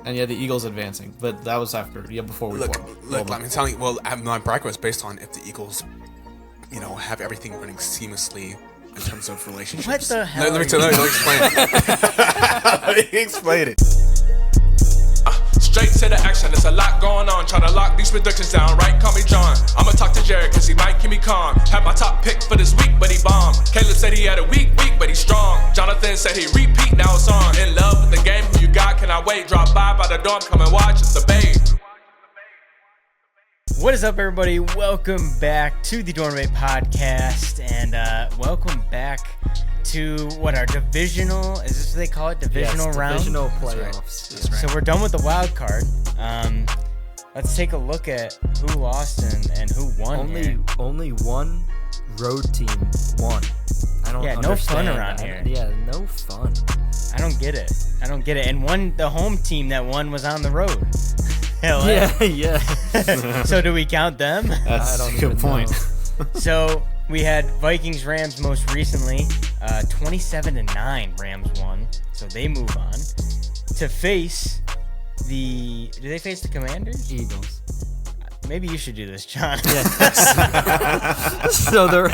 And the Eagles advancing, but that was before we won. Look, I'm telling you. Well, my bracket was based on if the Eagles, have everything running seamlessly in terms of relationships. What the hell? Let me explain it. Let me explain it. Straight to the action, there's a lot going on. Try to lock these predictions down, right? Call me John. I'ma talk to Jared, cause he might keep me calm. Had my top pick for this week, but he bombed. Caleb said he had a weak week, but he's strong. Jonathan said he repeat, now it's on. In love with the game, who you got, can I wait? Drop by the dorm, come and watch, it's the babe. What is up, everybody? Welcome back to the Dormate Podcast, and welcome back to our divisional, is this what they call it? Divisional round? Divisional playoffs. That's right. So we're done with the wild card. Let's take a look at who lost and who won. Only one road team won. I don't understand no fun around that. here. Yeah, no fun. I don't get it. And the home team that won was on the road. Yeah. So do we count them? That's a good point. So we had Vikings-Rams most recently. 27-9 Rams won. So they move on to face do they face the Commanders? Eagles. Maybe you should do this, John. Yeah. So the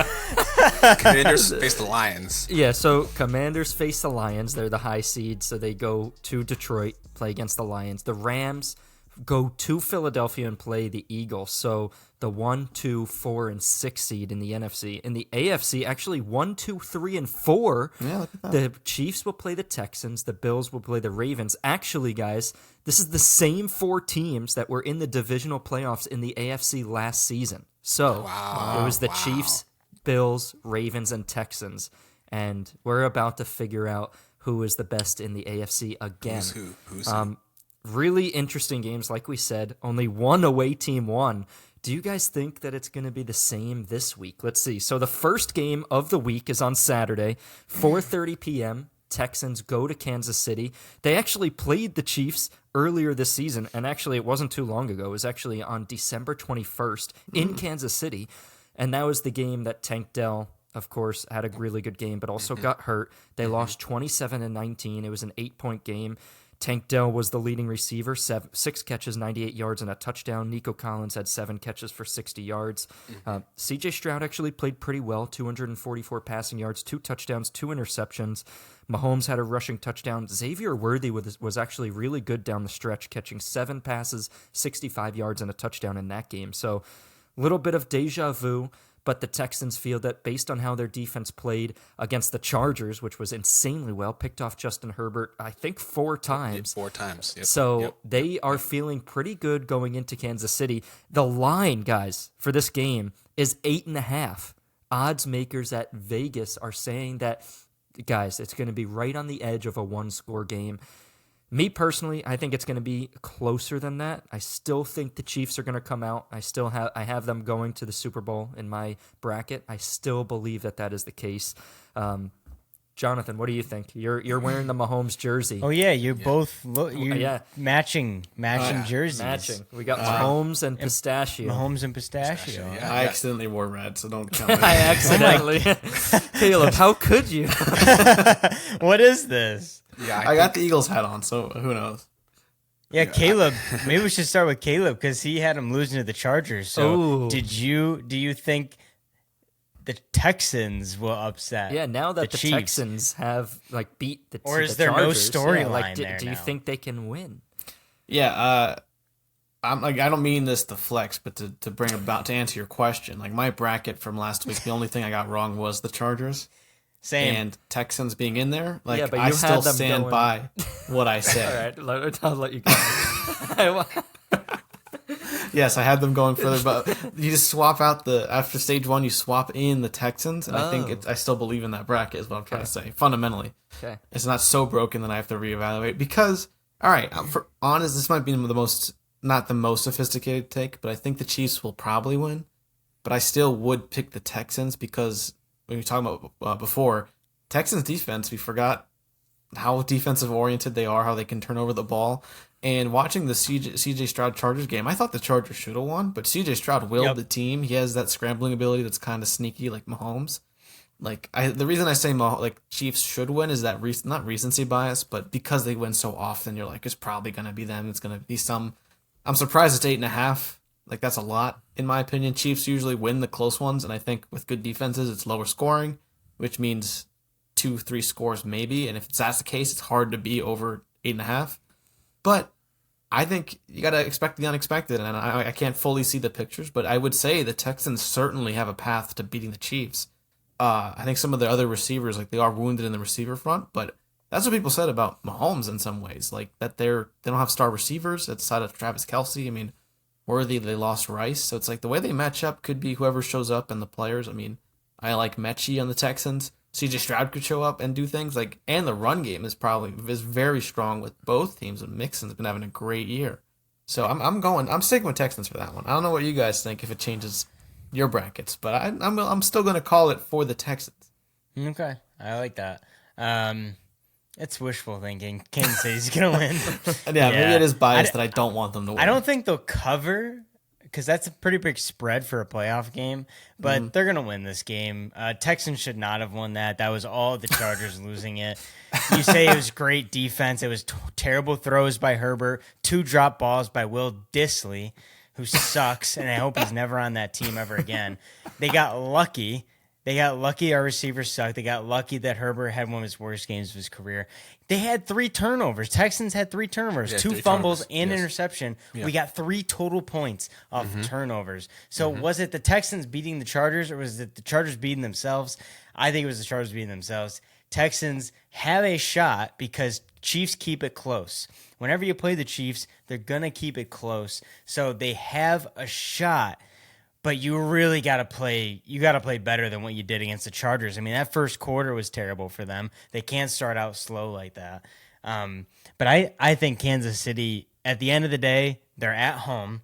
Commanders face the Lions. Yeah, so Commanders face the Lions. They're the high seed, so they go to Detroit, play against the Lions. The Rams go to Philadelphia and play the Eagles. So the 1, 2, 4, and 6 seed in the NFC. In the AFC, actually 1, 2, 3, and 4. Yeah, look at that. The Chiefs will play the Texans. The Bills will play the Ravens. Actually, guys, this is the same 4 teams that were in the divisional playoffs in the AFC last season. So it was the Chiefs, Bills, Ravens, and Texans. And we're about to figure out who is the best in the AFC again. Who's who? Really interesting games, like we said. Only one away team won. Do you guys think that it's going to be the same this week? Let's see. So the first game of the week is on Saturday, 4:30 p.m. Texans go to Kansas City. They actually played the Chiefs earlier this season, and actually it wasn't too long ago. It was actually on December 21st in Kansas City, and that was the game that Tank Dell, of course, had a really good game, but also got hurt. They lost 27-19. It was an 8-point game. Tank Dell was the leading receiver, 6 catches, 98 yards, and a touchdown. Nico Collins had 7 catches for 60 yards. C.J. Stroud actually played pretty well, 244 passing yards, 2 touchdowns, 2 interceptions. Mahomes had a rushing touchdown. Xavier Worthy was actually really good down the stretch, catching 7 passes, 65 yards, and a touchdown in that game. So a little bit of deja vu. But the Texans feel that based on how their defense played against the Chargers, which was insanely well, picked off Justin Herbert, I think 4 times. 4 times. Yep. So they are feeling pretty good going into Kansas City. The line, guys, for this game is 8.5. Odds makers at Vegas are saying that, guys, it's going to be right on the edge of a 1-score game. Me personally, I think it's going to be closer than that. I still think the Chiefs are going to come out. I have them going to the Super Bowl in my bracket. I still believe that is the case. Jonathan, what do you think? You're wearing the Mahomes jersey. Oh yeah, you both matching jerseys. Matching. We got Mahomes and Pistachio. Mahomes and Pistachio. Yeah. I accidentally wore red, so don't count it. I accidentally. Caleb, how could you? What is this? Yeah, I got the Eagles hat on, so who knows? Yeah, Caleb. Maybe we should start with Caleb because he had him losing to the Chargers. So, do you think the Texans will upset? Yeah, now that the Chiefs? Texans have beat the Or is the there no Chargers, storyline there do you now? think they can win? Yeah, I don't mean this to flex, but to bring about to answer your question. Like my bracket from last week, the only thing I got wrong was the Chargers. Same. And Texans being in there, like Yeah, but I you still had them stand going- by what I said. All right, I'll let you go. Yes, I had them going further, but you just swap out after stage 1, you swap in the Texans, and I think I still believe in that bracket is what I'm trying to say. Fundamentally, Okay. it's not so broken that I have to reevaluate because, all right, for honest, this might be not the most sophisticated take, but I think the Chiefs will probably win, but I still would pick the Texans because when we were talking about before, Texans defense, we forgot how defensive oriented they are, how they can turn over the ball. And watching the CJ Stroud Chargers game, I thought the Chargers should have won, but CJ Stroud willed the team. He has that scrambling ability that's kind of sneaky like Mahomes. The reason I say Chiefs should win is that not recency bias, but because they win so often, you're like, it's probably gonna be them. It's gonna be some. I'm surprised it's 8.5. Like, that's a lot in my opinion. Chiefs usually win the close ones, and I think with good defenses, it's lower scoring, which means 2-3 scores maybe. And if that's the case, it's hard to be over 8.5. But I think you gotta expect the unexpected, and I can't fully see the pictures, but I would say the Texans certainly have a path to beating the Chiefs. I think some of the other receivers, like, they are wounded in the receiver front, but that's what people said about Mahomes in some ways, like that they don't have star receivers outside of Travis Kelce. I mean, Worthy, they lost Rice, so it's like the way they match up could be whoever shows up and the players. I mean, I like Mechie on the Texans. CJ Stroud could show up and do things and the run game is very strong with both teams. And Mixon's been having a great year, so I'm sticking with Texans for that one. I don't know what you guys think if it changes your brackets, but I'm still going to call it for the Texans. Okay, I like that. It's wishful thinking. Kansas City's going to win. Yeah, maybe it is biased that I don't want them to win. I don't think they'll cover because that's a pretty big spread for a playoff game, but they're going to win this game. Texans should not have won that. That was all the Chargers losing it. You say it was great defense. It was terrible throws by Herbert, 2 drop balls by Will Dissly, who sucks, and I hope he's never on that team ever again. They got lucky. Our receivers sucked. They got lucky that Herbert had one of his worst games of his career. They had 3 turnovers. Texans had 3 turnovers, 2 fumbles and interception. Yeah. We got 3 total points off turnovers. So was it the Texans beating the Chargers, or was it the Chargers beating themselves? I think it was the Chargers beating themselves. Texans have a shot because Chiefs keep it close. Whenever you play the Chiefs, they're going to keep it close. So they have a shot. But you really got to play. You got to play better than what you did against the Chargers. I mean, that first quarter was terrible for them. They can't start out slow like that. But I think Kansas City, at the end of the day, they're at home,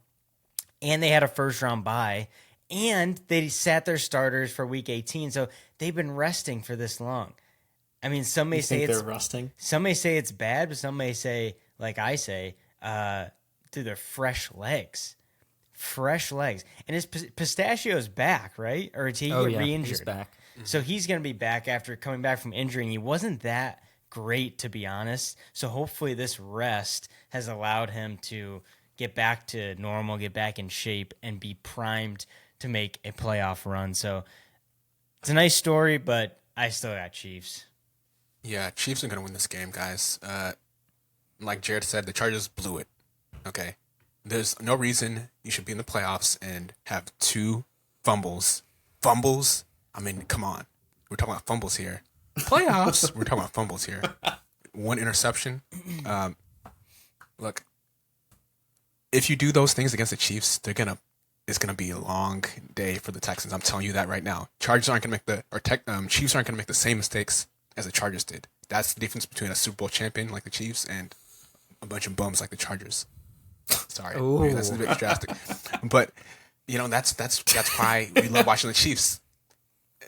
and they had a first-round bye, and they sat their starters for Week 18. So they've been resting for this long. I mean, some may say they're rusting. Some may say it's bad, but some may say, like I say, dude, they're fresh legs. Fresh legs. And his Pistachio's back, right? Or is he re-injured? He's back. So he's going to be back after coming back from injury, and he wasn't that great, to be honest. So hopefully this rest has allowed him to get back to normal, get back in shape, and be primed to make a playoff run. So it's a nice story, but I still got Chiefs. Yeah, Chiefs are going to win this game, guys. Like Jared said, the Chargers blew it. Okay. There's no reason you should be in the playoffs and have 2 fumbles. Fumbles? I mean, come on. We're talking about fumbles here. Playoffs? We're talking about fumbles here. 1 interception. Look, if you do those things against the Chiefs, it's gonna be a long day for the Texans. I'm telling you that right now. Chiefs aren't gonna make the same mistakes as the Chargers did. That's the difference between a Super Bowl champion like the Chiefs and a bunch of bums like the Chargers. Sorry, maybe that's a bit drastic, but that's why we love watching the Chiefs.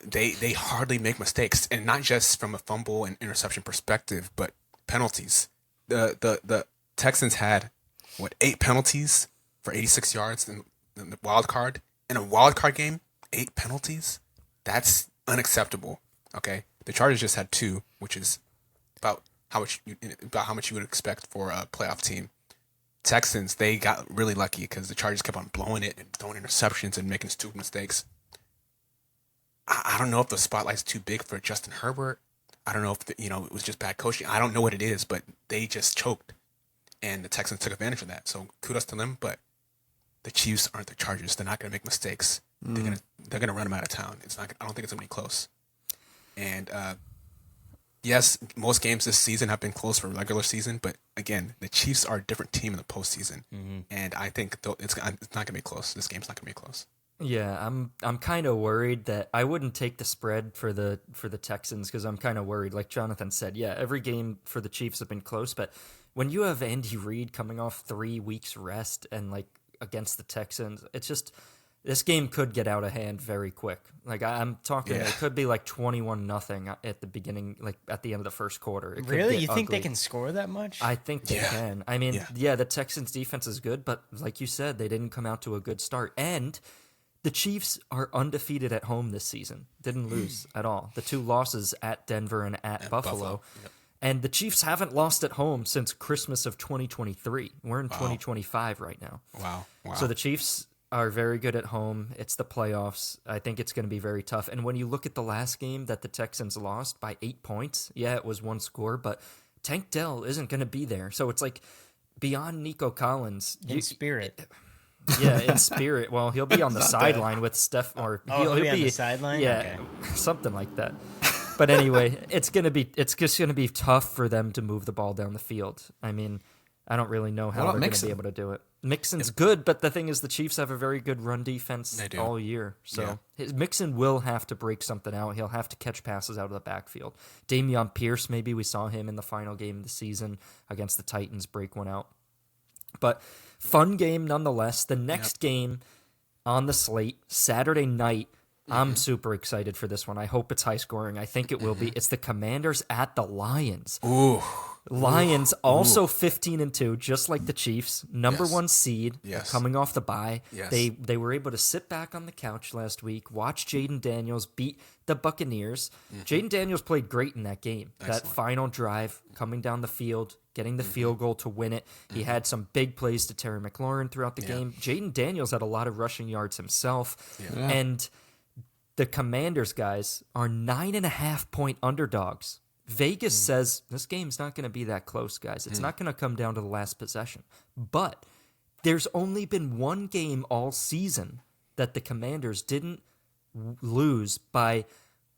They hardly make mistakes, and not just from a fumble and interception perspective, but penalties. The Texans had 8 penalties for 86 yards in the wild card. In a wild card game, 8 penalties. That's unacceptable. Okay, the Chargers just had 2, which is about how much you would expect for a playoff team. Texans, they got really lucky because the Chargers kept on blowing it and throwing interceptions and making stupid mistakes. I don't know if the spotlight's too big for Justin Herbert. I don't know if it was just bad coaching. I don't know what it is, but they just choked, and the Texans took advantage of that. So kudos to them. But the Chiefs aren't the Chargers. They're not going to make mistakes. They're gonna run them out of town. I don't think it's gonna be close. And yes, most games this season have been close for regular season, but again, the Chiefs are a different team in the postseason, and I think it's not going to be close. This game's not going to be close. Yeah, I'm kind of worried that I wouldn't take the spread for the Texans because I'm kind of worried. Like Jonathan said, yeah, every game for the Chiefs have been close, but when you have Andy Reid coming off 3 weeks rest and like against the Texans, it's just. This game could get out of hand very quick. Like I'm talking, it could be like 21-0 at the beginning, like at the end of the first quarter. It really, you think they can score that much? I think they can. I mean, the Texans' defense is good, but like you said, they didn't come out to a good start. And the Chiefs are undefeated at home this season. Didn't lose at all. The 2 losses at Denver and at Buffalo. Yep. And the Chiefs haven't lost at home since Christmas of 2023. We're in 2025 right now. Wow. So the Chiefs are very good at home. It's the playoffs. I think it's going to be very tough. And when you look at the last game that the Texans lost by 8 points, yeah, it was 1 score, but Tank Dell isn't going to be there. So it's like beyond Nico Collins. In spirit. Yeah, in spirit. Well, he'll be on the sideline with Steph, or he'll be on the sideline? Yeah, Okay. something like that. But anyway, it's just gonna be tough for them to move the ball down the field. I mean, I don't really know how What they're about going to Mixon? be able to do it. Mixon's good, but the thing is, the Chiefs have a very good run defense They do. all year. So Mixon will have to break something out. He'll have to catch passes out of the backfield. Dameon Pierce, maybe we saw him in the final game of the season against the Titans break one out. But fun game nonetheless. The next game on the slate, Saturday night, I'm super excited for this one. I hope it's high scoring. I think it will be. It's the Commanders at the Lions. Ooh. Lions also 15-2, just like the Chiefs. Number 1 seed, Yes. coming off the bye. Yes. They were able to sit back on the couch last week, watch Jaden Daniels beat the Buccaneers. Jaden Daniels played great in that game. That final drive, coming down the field, getting the field goal to win it. He had some big plays to Terry McLaurin throughout the game. Jaden Daniels had a lot of rushing yards himself. And the Commanders, guys, are 9.5-point underdogs. Vegas says this game's not going to be that close, guys. It's not going to come down to the last possession. But there's only been 1 game all season that the Commanders didn't lose by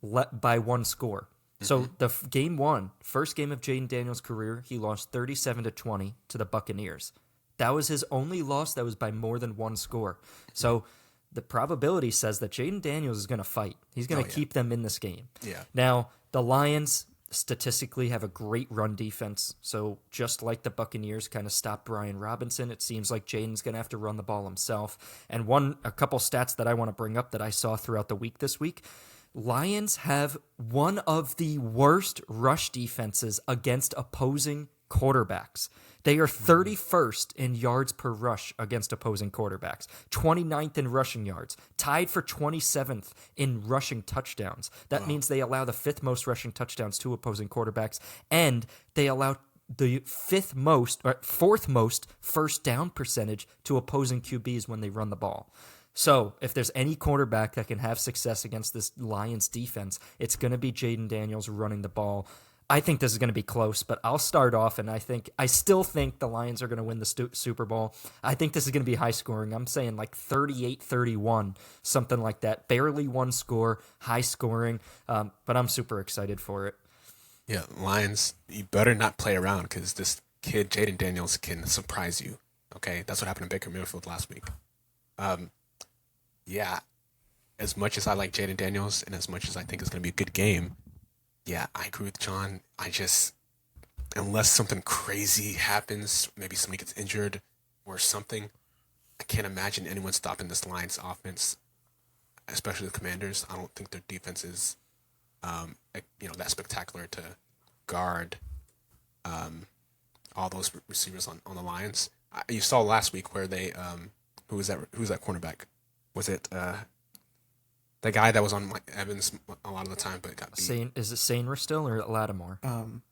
1 score. So the game 1, first game of Jaden Daniels' career, he lost 37-20 to the Buccaneers. That was his only loss that was by more than 1 score. So the probability says that Jaden Daniels is going to fight. He's going to keep them in this game. Yeah. Now, the Lions statistically have a great run defense. So just like the Buccaneers kind of stopped Brian Robinson, it seems like Jaden's going to have to run the ball himself. And a couple stats that I want to bring up that I saw throughout the week this week. Lions have one of the worst rush defenses against opposing quarterbacks. They are 31st in yards per rush against opposing quarterbacks, 29th in rushing yards, tied for 27th in rushing touchdowns. That means they allow the 5th most rushing touchdowns to opposing quarterbacks, and they allow the 4th most first down percentage to opposing QBs when they run the ball. So if there's any quarterback that can have success against this Lions defense, it's going to be Jaden Daniels running the ball. I think this is going to be close, but I'll start off, and I still think the Lions are going to win the Super Bowl. I think this is going to be high scoring. I'm saying like 38-31, something like that. Barely 1 score, high scoring, but I'm super excited for it. Yeah, Lions, you better not play around because this kid, Jaden Daniels, can surprise you. Okay, that's what happened to Baker Mayfield last week. Yeah, as much as I like Jaden Daniels and as much as I think it's going to be a good game, yeah, I agree with John. Unless something crazy happens, maybe somebody gets injured or something, I can't imagine anyone stopping this Lions offense, especially the Commanders. I don't think their defense is, that spectacular to guard all those receivers on the Lions. You saw last week where they, who was that cornerback? Was it the guy that was on Mike Evans a lot of the time, but got beat? Is it Sainer still or Lattimore?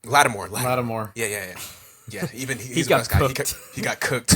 Lattimore. Yeah. Even he's got the best cooked. guy. He got cooked.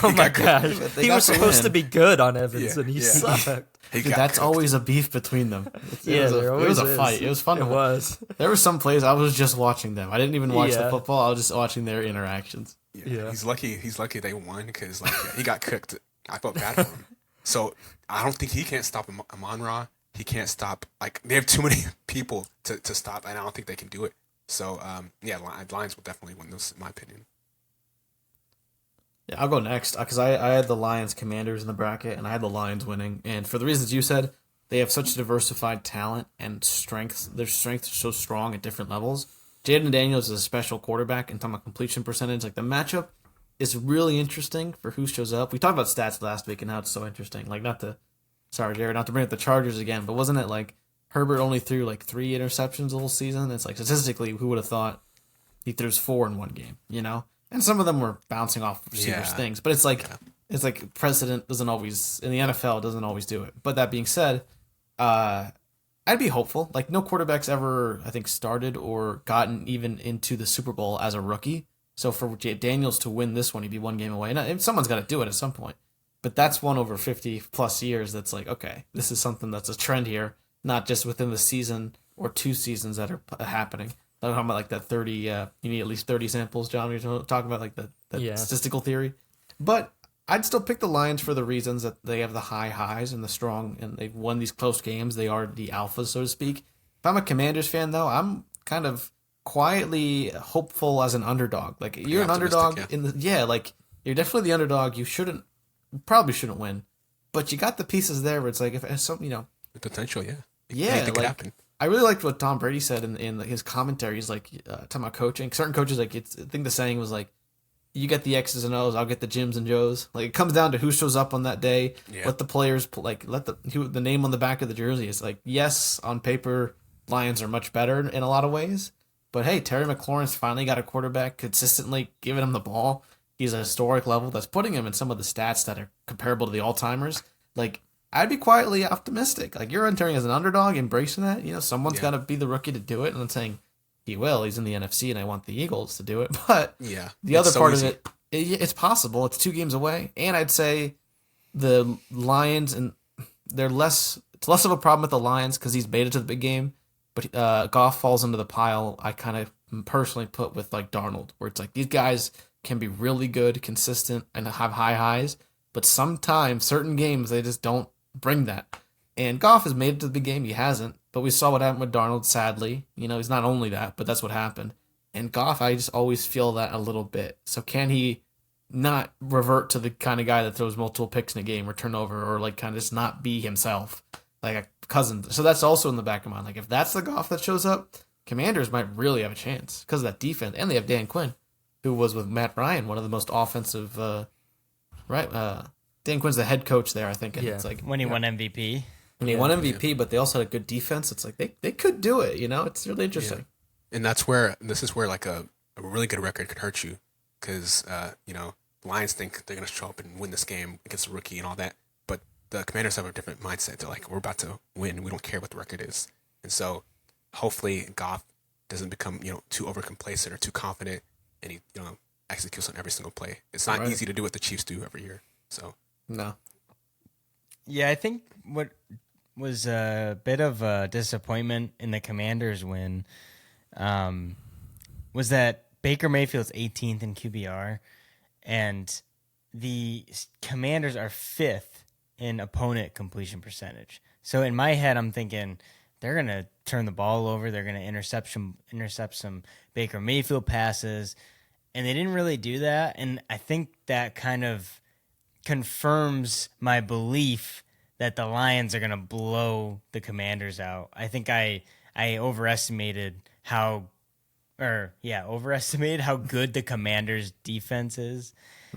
Oh my gosh. He got was to supposed win. to be good on Evans, Yeah, and he yeah. sucked. He Dude, got that's cooked. always a beef between them. Yeah, there it always was a is. fight. It was fun. It was. There were some plays I was just watching them. I didn't even watch the Yeah. football. I was just watching their interactions. Yeah. He's lucky they won because he got cooked. I felt bad for him. So I don't think he can't stop Amon-Ra. He can't stop. They have too many people to stop, and I don't think they can do it. So Lions will definitely win this, in my opinion. Yeah, I'll go next because I had the Lions Commanders in the bracket, and I had the Lions winning. And for the reasons you said, they have such diversified talent and strengths. Their strengths are so strong at different levels. Jaden Daniels is a special quarterback, and talking about completion percentage, the matchup is really interesting for who shows up. We talked about stats last week and how it's so interesting. Jared, not to bring up the Chargers again, but wasn't it Herbert only threw 3 interceptions the whole season? It's statistically, who would have thought he throws 4 in one game, And some of them were bouncing off receivers' things. But it's It's like precedent doesn't always in the NFL doesn't always do it. But that being said, I'd be hopeful. Like no quarterback's ever I think started or gotten even into the Super Bowl as a rookie. So for Daniels to win this one, he'd be one game away. And someone's got to do it at some point. But that's one over 50 plus years. That's like, okay, this is something that's a trend here, not just within the season or 2 seasons that are happening. I'm talking about like that 30, you need at least 30 samples, John. You're talking about like that statistical theory. But I'd still pick the Lions for the reasons that they have the high highs and the strong, and they've won these close games. They are the alphas, so to speak. If I'm a Commanders fan, though, I'm kind of quietly hopeful as an underdog. Like you're an underdog like you're definitely the underdog. You probably shouldn't win, but you got the pieces there where it's like if some, The potential, yeah. Anything could happen. I really liked what Tom Brady said in his commentary. He's like talking about coaching. Certain coaches I think the saying was like, "You get the X's and O's, I'll get the Jims and Joes." Like it comes down to who shows up on that day. Yeah. Let the players let the name on the back of the jersey is like, yes, on paper, Lions are much better in a lot of ways. But hey, Terry McLaurin's finally got a quarterback consistently giving him the ball. He's a historic level that's putting him in some of the stats that are comparable to the all-timers. Like, I'd be quietly optimistic. Like, you're entering as an underdog, embracing that. Someone's got to be the rookie to do it. And I'm saying he will. He's in the NFC, and I want the Eagles to do it. But the other part of it, it's possible. It's 2 games away. And I'd say the Lions, and it's less of a problem with the Lions because he's made it to the big game. But Goff falls into the pile I kind of personally put with, like, Darnold, where it's like these guys can be really good, consistent, and have high highs, but sometimes certain games they just don't bring that. And Goff has made it to the big game. He hasn't, but we saw what happened with Darnold, sadly. He's not only that, but that's what happened. And Goff, I just always feel that a little bit. So can he not revert to the kind of guy that throws multiple picks in a game or turnover or like kind of just not be himself like a cousin? So that's also in the back of my mind. Like if that's the Goff that shows up, Commanders might really have a chance because of that defense. And they have Dan Quinn, who was with Matt Ryan, one of the most offensive, Dan Quinn's the head coach there, I think. And it's like when he won MVP. When he won MVP, but they also had a good defense. It's like they could do it, It's really interesting. Yeah. And this is where like a really good record could hurt you because, Lions think they're going to show up and win this game against a rookie and all that. But the Commanders have a different mindset. They're like, we're about to win. We don't care what the record is. And so hopefully Goff doesn't become, too over complacent or too confident and he, executes on every single play. It's not easy to do what the Chiefs do every year. So no. Yeah, I think what was a bit of a disappointment in the Commanders win was that Baker Mayfield's 18th in QBR, and the Commanders are 5th in opponent completion percentage. So in my head, I'm thinking they're going to turn the ball over. They're going to intercept some Baker Mayfield passes, and they didn't really do that. And I think that kind of confirms my belief that the Lions are going to blow the Commanders out. I think I overestimated how good the Commanders' defense is.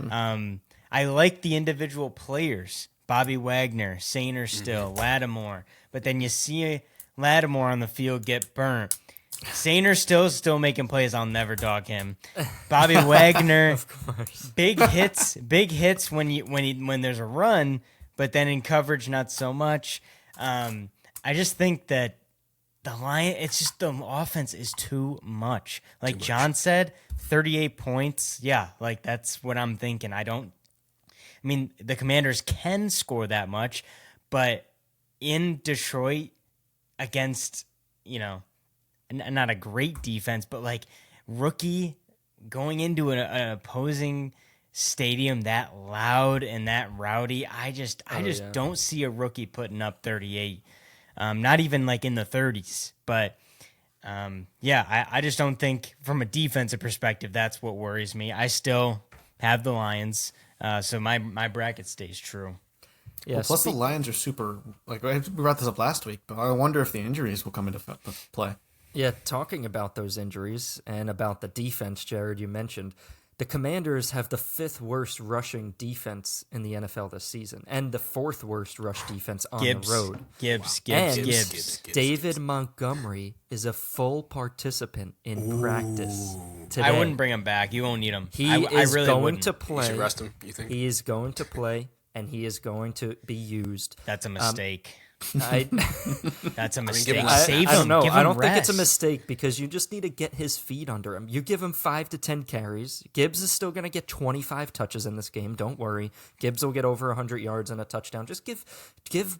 I like the individual players, Bobby Wagner, Sainer still, Lattimore, but then you see Lattimore on the field get burnt. Sainer still making plays. I'll never dog him. Bobby Wagner, Of course. big hits when there's a run, but then in coverage not so much. I just think that the offense is too much. Like John said, 38 points. Yeah, like that's what I'm thinking. The Commanders can score that much, but in Detroit against, not a great defense, but like rookie going into an opposing stadium that loud and that rowdy, I just don't see a rookie putting up 38. Not even like in the 30s, but I just don't think from a defensive perspective that's what worries me. I still have the Lions, so my bracket stays true. Yeah. Well, plus the Lions are super. Like we brought this up last week, but I wonder if the injuries will come into play. Yeah, talking about those injuries and about the defense, Jared, you mentioned The Commanders have the 5th worst rushing defense in the NFL this season, and the 4th worst rush defense on the road. Gibbs. David Montgomery is a full participant in practice today. I wouldn't bring him back. You won't need him. He I is really going wouldn't. to play. You should rest him, you think? He is going to play, and he is going to be used. That's a mistake. That's a mistake. give him- Save I him. don't know. Give him I don't think it's a rest. mistake because you just need to get his feet under him. You give him 5 to 10 carries. Gibbs is still going to get 25 touches in this game. Don't worry. Gibbs will get over 100 yards and a touchdown. Just give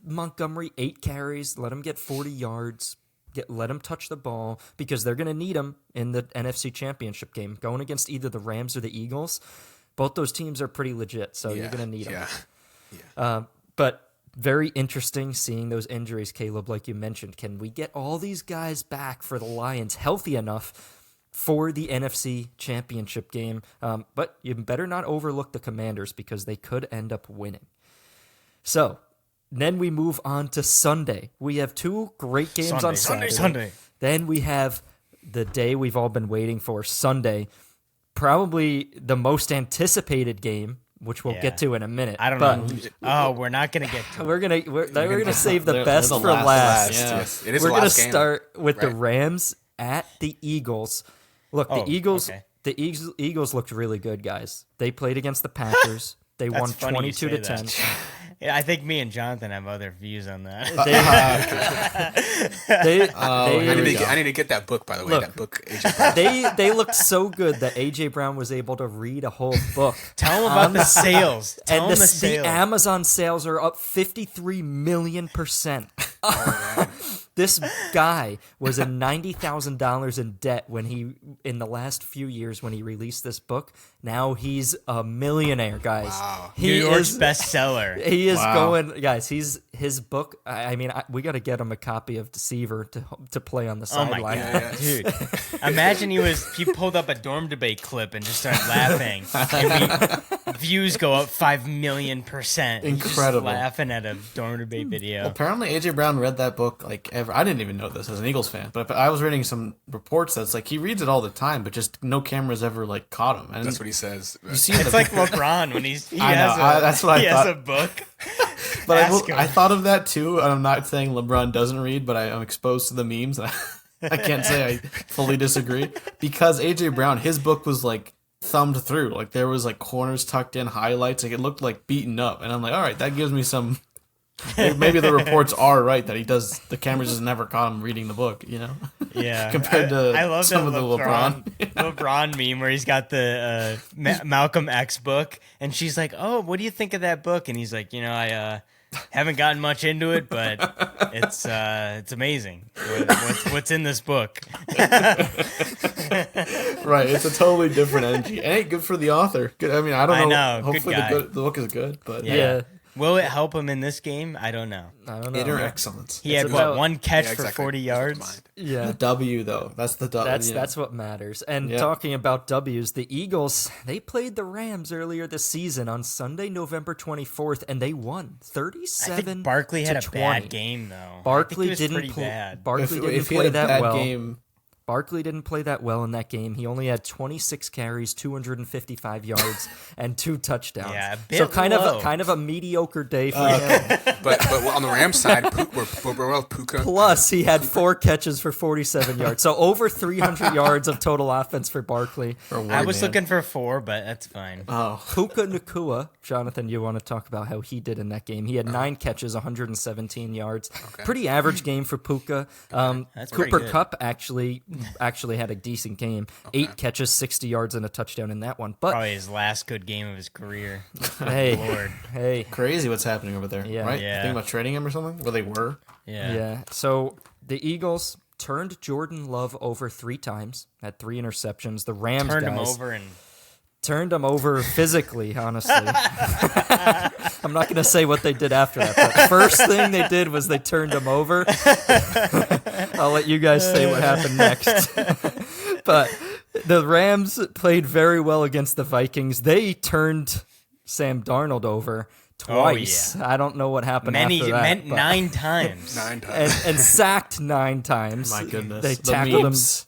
Montgomery 8 carries. Let him get 40 yards. Let him touch the ball because they're going to need him in the NFC Championship game. Going against either the Rams or the Eagles. Both those teams are pretty legit, so you're going to need him. But very interesting seeing those injuries, Caleb, like you mentioned. Can we get all these guys back for the Lions healthy enough for the NFC Championship game? But you better not overlook the Commanders because they could end up winning. So then we move on to Sunday. We have 2 great games on Saturday. Sunday. Then we have the day we've all been waiting for, Sunday. Probably the most anticipated game, which we'll get to in a minute. I don't know. Oh, we're not gonna get to. We're gonna save the They're best the for last. Yeah. Yes, it is We're the gonna last game. start with the Right. Rams at the Eagles. Look, the Eagles. okay. The Eagles looked really good, guys. They played against the Packers. They won That's funny you 22 to say 10. that. Yeah, I think me and Jonathan have other views on that. I need to get that book, by the way. Look. That book, AJ Brown. They looked so good that AJ Brown was able to read a whole book. Tell him about the sales. Tell And him the the sales. Amazon sales are up 53 million %. This guy was in $90,000 in debt in the last few years when he released this book. Now he's a millionaire, guys. Wow. New York's bestseller. He is going, guys. His book. We got to get him a copy of Deceiver to play on the Oh my sideline. god, dude! Imagine he pulled up a dorm debate clip and just started laughing, and views go up 5 million %. He's just Incredible. laughing at a dorm debate video. Apparently, AJ Brown read that book I didn't even know this as an Eagles fan, but I was reading some reports that's like he reads it all the time, but just no camera's ever like caught him. And That's what he says. you see It's like LeBron when he I has know, that's what I he thought. has a book. But Ask him. I thought of that too, and I'm not saying LeBron doesn't read, but I'm exposed to the memes. And I can't say I fully disagree because AJ Brown, his book was like thumbed through, like there was like corners tucked in, highlights, like it looked like beaten up, and I'm like, all right, that gives me some. Maybe the reports are right that the cameras just never caught him reading the book, you know. Yeah, Compared to I love some that of the LeBron meme where he's got the Malcolm X book, and she's like, "Oh, what do you think of that book?" And he's like, I haven't gotten much into it, but it's amazing. What's in this book? Right, it's a totally different energy. It ain't good for the author. Good, I mean, I don't know. I know, good Hopefully, guy. the book is good, but Yeah. Will it help him in this game? I don't know. I don't know. inner excellence. He had about- one catch Yeah, for exactly. 40 That's yards. what's Yeah. The W though, that's the W. That's what matters. And Yeah. talking about W's, the Eagles, they played the Rams earlier this season on Sunday, November 24th, and they won 37 I think Barkley had to a 20. bad game though. Barkley I think he was didn't pretty play. bad. Barkley didn't if he play had a that bad well. game, Barkley didn't play that well in that game. He only had 26 carries, 255 yards, and 2 touchdowns. Yeah, a bit so kind low. of a mediocre day for him. But on the Rams side, Puka. Plus, he had 4 catches for 47 yards. So over 300 yards of total offense for Barkley. I was looking for 4, but that's fine. Puka Nakua, Jonathan, you want to talk about how he did in that game? He had 9 catches, 117 yards. Pretty average game for Puka. That's pretty Cooper good. Kupp actually had a decent game. 8 catches, 60 yards, and a touchdown in that one. But Probably his last good game of his career. hey, Lord. hey, crazy what's happening over there. Yeah. Right? Yeah. Think about trading him or something? Where they were? yeah. So the Eagles turned Jordan Love over 3 times, had 3 interceptions. The Rams Turned guys him over and turned him over physically, honestly. I'm not going to say what they did after that, but first thing they did was they turned him over. I'll let you guys say what happened next. But the Rams played very well against the Vikings. They turned Sam Darnold over twice. I don't know what happened after that. 9 times. 9 times. And sacked 9 times. My goodness. They The tackled memes.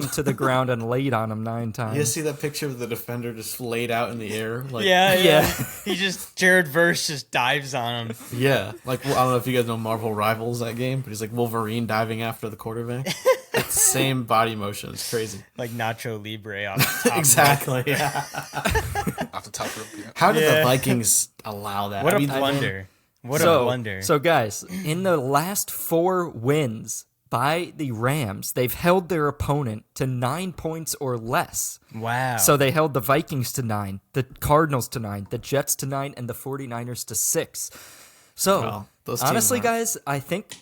him to the ground and laid on him 9 times. You see that picture of the defender just laid out in the air? Like, Yeah. Jared Verse just dives on him. Yeah. Like, well, I don't know if you guys know Marvel Rivals, that game, but he's like Wolverine diving after the quarterback. It's the same body motion. It's crazy. Like Nacho Libre off the top. Exactly. Yeah. Off the top rope. Yeah. How did the Vikings allow that? What I a mean, blunder. What a blunder. So, guys, in the last 4 wins by the Rams, they've held their opponent to 9 points or less. Wow. So they held the Vikings to 9, the Cardinals to 9, the Jets to 9, and the 49ers to 6. So, Well, those teams honestly, aren't- guys, I think,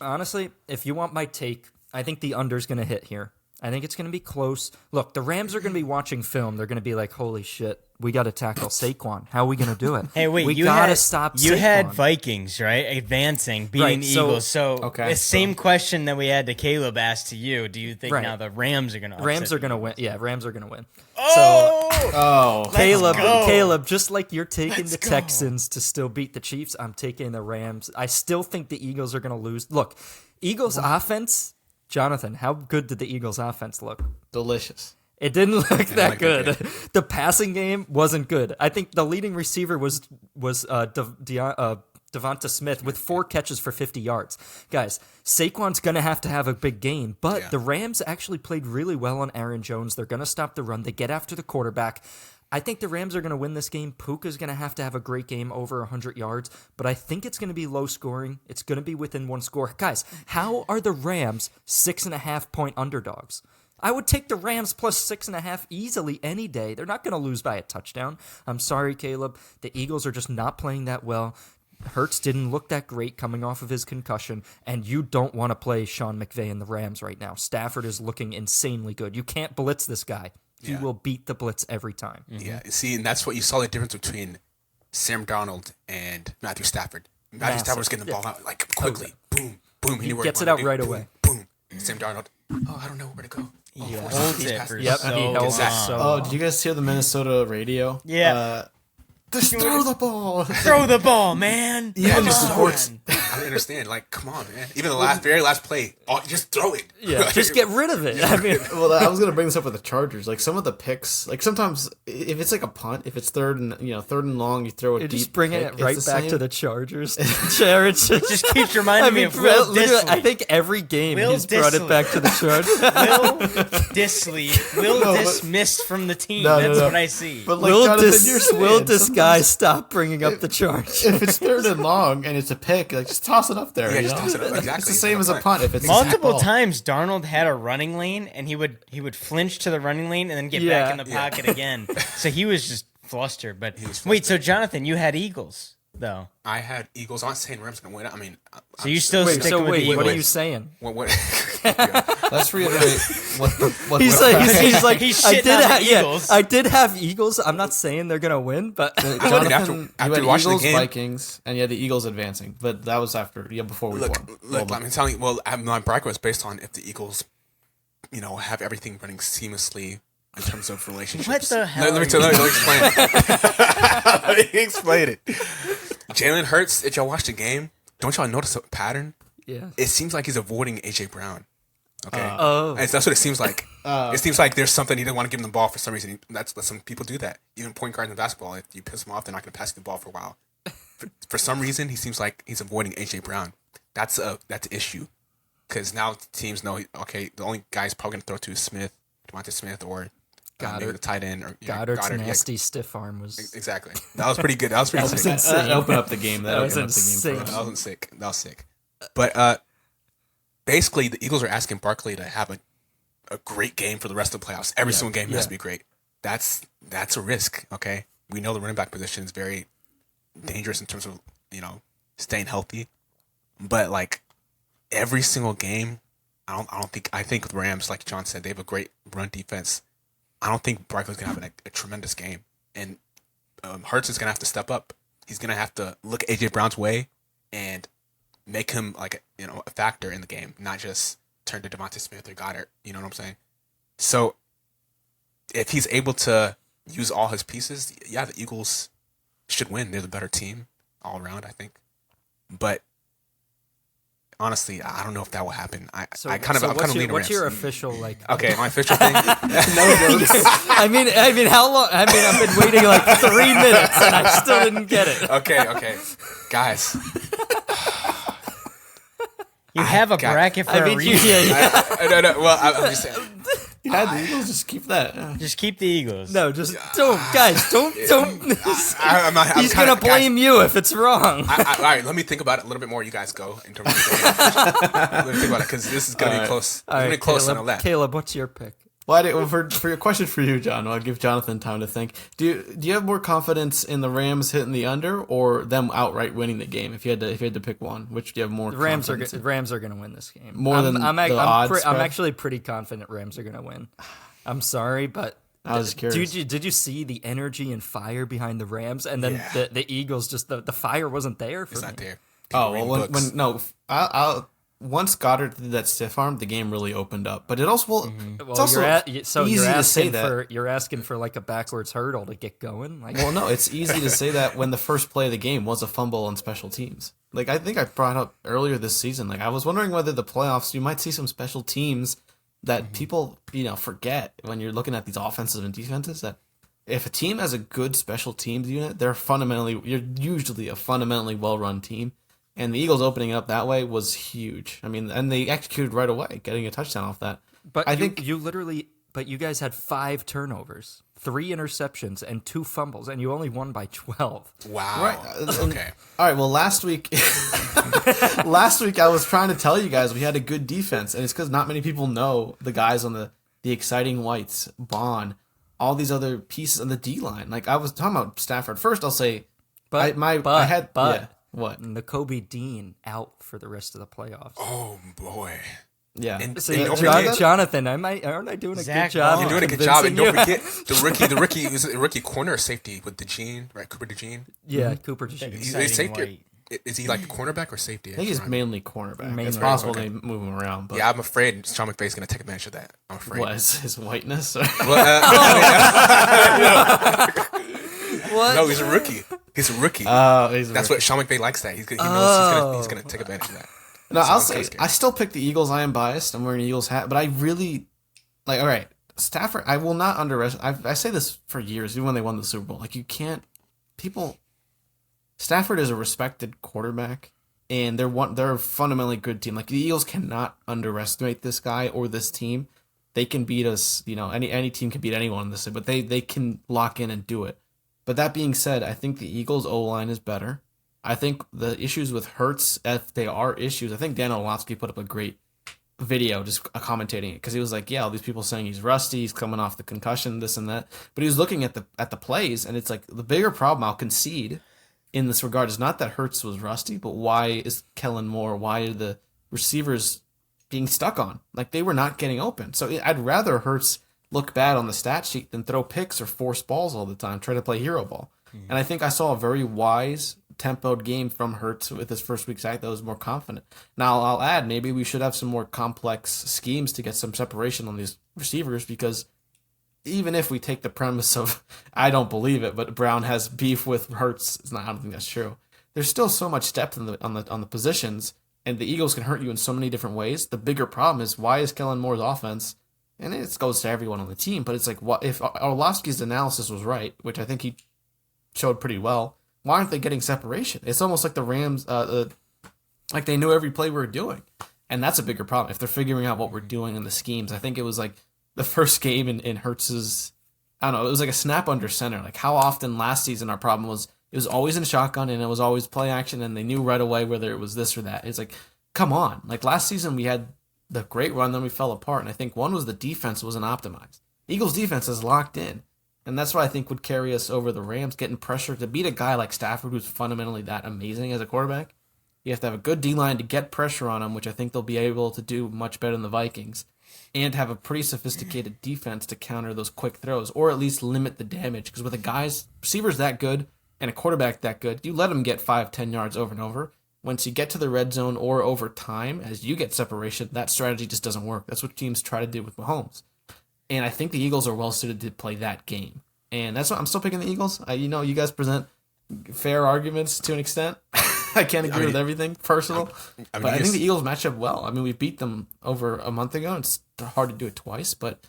if you want my take, I think the under's going to hit here. I think it's going to be close. Look, the Rams are going to be watching film. They're going to be like, holy shit, we got to tackle Saquon. How are we going to do it? Hey, wait, we you got to had stop You Saquon. had Vikings, right? Advancing, beating Right, the so- Eagles. So Okay, the same question that we had to Caleb asked to you. Do you think Right. now the Rams are going to Rams are going to win. Yeah, Rams are going to win. Oh! Oh. Caleb, just like you're taking Let's the go. Texans to still beat the Chiefs, I'm taking the Rams. I still think the Eagles are going to lose. Look, Eagles offense, Jonathan, how good did the Eagles offense look? Delicious. It didn't look that like good. that The passing game wasn't good. I think the leading receiver was Devonta Smith with 4 catches for 50 yards. Guys, Saquon's going to have a big game, but Yeah. the Rams actually played really well on Aaron Jones. They're going to stop the run. They get after the quarterback. I think the Rams are going to win this game. Puka's going to have a great game over 100 yards, but I think it's going to be low scoring. It's going to be within 1 score. Guys, how are the Rams 6.5 point underdogs? I would take the Rams plus 6.5 easily any day. They're not going to lose by a touchdown. I'm sorry, Caleb. The Eagles are just not playing that well. Hurts didn't look that great coming off of his concussion, and you don't want to play Sean McVay and the Rams right now. Stafford is looking insanely good. You can't blitz this guy. He Yeah. will beat the blitz every time. Yeah, see, and that's what you saw the difference between Sam Darnold and Matthew Stafford. Matthew Stafford was getting the ball out like quickly. Boom, boom. He knew where gets he it out wanted to right be. away. Boom, boom. Sam Darnold. Oh, I don't know where to go. Oh, He force holds these it passes. for Yep, so he held long. so Oh, did you guys hear the Minnesota radio? Yeah. Just throw the ball. Throw the ball, man. Yeah, Come just on. sports. I don't understand. Like, come on, man. Even the very last play, just throw it. Yeah, just get rid of it. I mean, Well, I was gonna bring this up with the Chargers. Like some of the picks, like sometimes if it's like a punt, if it's third and long, you throw a you're deep. just bringing pick, it it's right the back same. to the Chargers. Jared Just keeps reminding me of Will literally, Disley. I think every game Will he's brought it Disley. back to the Chargers. Will Disley. Will No, but- dismissed from the team. No, no, That's no. what I see. But like Jonathan, you're saying, Will this sometimes guy stop bringing up the charge? If it's third and long and it's a pick, like just toss it up there. Yeah, you just know? toss it up. Exactly. It's the same as a punt. If it's Multiple ball. times Darnold had a running lane and he would flinch to the running lane and then get back in the pocket again. So he was just flustered. But was wait, so Jonathan, you had Eagles though. I had Eagles. I'm not saying Rams going to win. I mean, So you still Wait, sticking so with wait, the Eagles? what are you saying? what? Let's reiterate what He's the like, fact- he's like, He's I shitting did, on the Eagles. I did have Eagles. I'm not saying they're gonna win, but Jonathan, after you had watching the Eagles, game- Vikings, and you had the Eagles advancing, but that was before we Look, won. look. I'm telling you. Well, my bracket was based on if the Eagles, have everything running seamlessly in terms of relationships. What the hell Let me are let me explain it. Let me explain it. Jalen Hurts. If y'all watch the game, don't y'all notice a pattern? yeah. It seems like he's avoiding AJ Brown. Okay. Oh. And that's what it seems like. It seems like there's something he didn't want to give him the ball for some reason. That's some people do that. Even point guards in basketball, if you piss them off, they're not going to pass you the ball for a while. For some reason, he seems like he's avoiding AJ Brown. That's an issue because now teams know. Okay, the only guy he's probably going to throw to is Devonta Smith, or maybe the tight end, or Goddard's yeah, nasty stiff arm was. exactly. That was pretty good. That was pretty sick. insane. That opened up the game. That was opened up the game insane. for us. That wasn't sick. That was sick. But basically, the Eagles are asking Barkley to have a great game for the rest of the playoffs. Every single game has to be great. That's a risk. Okay, we know the running back position is very dangerous in terms of staying healthy, but like every single game, I think the Rams, like John said, they have a great run defense. I don't think Barkley's gonna have a tremendous game, and Hurts is gonna have to step up. He's gonna have to look AJ Brown's way and make him like a factor in the game, not just turn to Devonta Smith or Goddard. You know what I'm saying? So if he's able to use all his pieces, yeah, the Eagles should win. They're the better team. all around, I think. But honestly, I don't know if that will happen. I'm kind of leaning what's Rams. your official Okay, my official thing. I mean, how long? I mean, I've been waiting like 3 minutes and I still didn't get it. Okay, guys. You have a bracket for a reason. No. Well, I'm just saying. Yeah, the Eagles just keep that. Just keep the Eagles. No, just don't, guys. Don't. He's gonna blame you if it's wrong. All right, let me think about it a little bit more. You guys go in terms of let me think about it because this is gonna be close. It's gonna be close on the left. Caleb, what's your pick? Well, for your question for you, John, I'll give Jonathan time to think. Do you have more confidence in the Rams hitting the under or them outright winning the game? If you had to pick one, which do you have more? The Rams confidence in? are going to win this game. More than the odds spread? I'm actually pretty confident Rams are going to win. I'm sorry, but I was curious. Did you see the energy and fire behind the Rams, and then the Eagles? Just the fire wasn't there for It's me. not there. Oh well, I'll once Goddard did that stiff arm, the game really opened up. But it also, it's also easy to say that. You're asking for like a backwards hurdle to get going. Like, well, no, it's easy to say that when the first play of the game was a fumble on special teams. Like I think I brought up earlier this season. Like I was wondering whether the playoffs you might see some special teams that people forget when you're looking at these offenses and defenses. That if a team has a good special teams unit, you're usually a fundamentally well run team. And the Eagles opening up that way was huge. I mean, and they executed right away, getting a touchdown off that. But I think you guys had 5 turnovers, 3 interceptions, and 2 fumbles, and you only won by 12. Wow. Right. Okay. All right. Well, last week I was trying to tell you guys we had a good defense, and it's because not many people know the guys on the exciting whites, Bond, all these other pieces on the D line. Like I was talking about Stafford. First, I'll say, what? Nakobe Dean out for the rest of the playoffs. Oh boy. Yeah. And Jonathan, aren't I doing a Zach good job? You're doing a good job, and don't forget the rookie is a rookie corner or safety with DeJean, right? Cooper DeJean. Yeah, Cooper DeJean. He's a safety. Is he like cornerback or safety? I think he's mainly cornerback. It's possible they move him around. But yeah, I'm afraid Sean McVay's going to take advantage of that. I'm afraid. What, his whiteness? What? No, he's a rookie. He's a rookie. That's what Sean McVay likes. That he knows he's going to take advantage of that. No, I'll say I still pick the Eagles. I am biased. I'm wearing an Eagles hat, but I really like. All right, Stafford. I will not underestimate. I say this for years, even when they won the Super Bowl. Like you can't. Stafford is a respected quarterback, and they're a fundamentally good team. Like the Eagles cannot underestimate this guy or this team. They can beat us. Any team can beat anyone in this, but they can lock in and do it. But that being said, I think the Eagles' O-line is better. I think the issues with Hurts, if they are issues, I think Dan Orlovsky put up a great video just commentating it because he was like, yeah, all these people saying he's rusty, he's coming off the concussion, this and that. But he was looking at the plays, and it's like the bigger problem, I'll concede, in this regard is not that Hurts was rusty, but why is Kellen Moore, why are the receivers being stuck on? Like they were not getting open. So I'd rather Hurts look bad on the stat sheet than throw picks or force balls all the time, try to play hero ball. And I think I saw a very wise tempoed game from Hurts with his first week sack that was more confident. Now I'll add, maybe we should have some more complex schemes to get some separation on these receivers, because even if we take the premise of, I don't believe it, but Brown has beef with Hurts, I don't think that's true. There's still so much depth on the positions, and the Eagles can hurt you in so many different ways. The bigger problem is, why is Kellen Moore's offense, and it goes to everyone on the team, but it's like, what if Orlovsky's analysis was right, which I think he showed pretty well, why aren't they getting separation? It's almost like the Rams, like they knew every play we were doing. And that's a bigger problem. If they're figuring out what we're doing in the schemes, I think it was like the first game in Hurts's, I don't know, it was like a snap under center. Like how often last season our problem was, it was always in shotgun and it was always play action and they knew right away whether it was this or that. It's like, come on. Like last season we had the great run, then we fell apart. And I think one was the defense wasn't optimized. Eagles defense is locked in. And that's what I think would carry us over the Rams, getting pressure to beat a guy like Stafford, who's fundamentally that amazing as a quarterback. You have to have a good D-line to get pressure on him, which I think they'll be able to do much better than the Vikings, and have a pretty sophisticated defense to counter those quick throws, or at least limit the damage. Because with a guy's receivers that good and a quarterback that good, you let him get 5-10 yards over and over. Once you get to the red zone or over time, as you get separation, that strategy just doesn't work. That's what teams try to do with Mahomes. And I think the Eagles are well suited to play that game. And that's what I'm still picking the Eagles. You guys present fair arguments to an extent. I can't agree with everything personal, but I think the Eagles match up well. I mean, we beat them over a month ago. It's hard to do it twice, but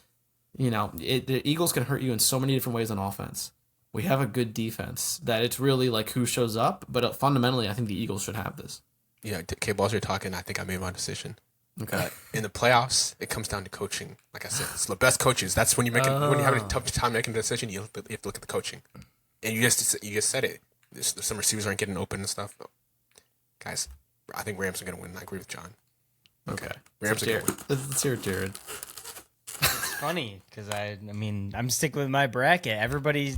the Eagles can hurt you in so many different ways on offense. We have a good defense that it's really like who shows up, but fundamentally, I think the Eagles should have this. Yeah, K-Balls, you're talking. I think I made my decision. Okay. In the playoffs, it comes down to coaching. Like I said, it's the best coaches. That's when when you're having a tough time making a decision, you have to look at the coaching. And you just said it. Some receivers aren't getting open and stuff. But guys, I think Rams are going to win. I agree with John. Okay. Rams are going to win. Let's hear it, Jared. It's funny because I'm sticking with my bracket. Everybody's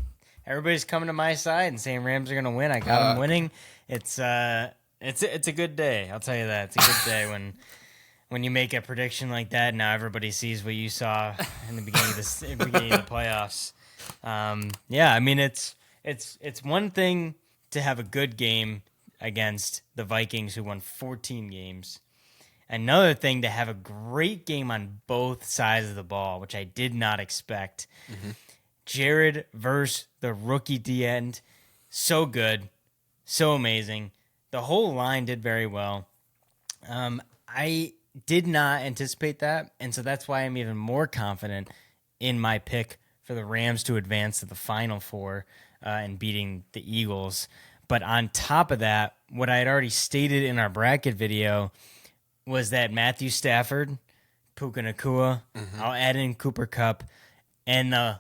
coming to my side and saying Rams are going to win. I got them winning. It's a good day. I'll tell you that. It's a good day when you make a prediction like that. Now everybody sees what you saw in the beginning of the playoffs. Yeah, I mean it's one thing to have a good game against the Vikings who won 14 games. Another thing to have a great game on both sides of the ball, which I did not expect. Mm-hmm. Jared versus the rookie D-end. So good. So amazing. The whole line did very well. I did not anticipate that, and so that's why I'm even more confident in my pick for the Rams to advance to the Final Four and beating the Eagles. But on top of that, what I had already stated in our bracket video was that Matthew Stafford, Puka Nacua, I'll add in Cooper Kupp, and the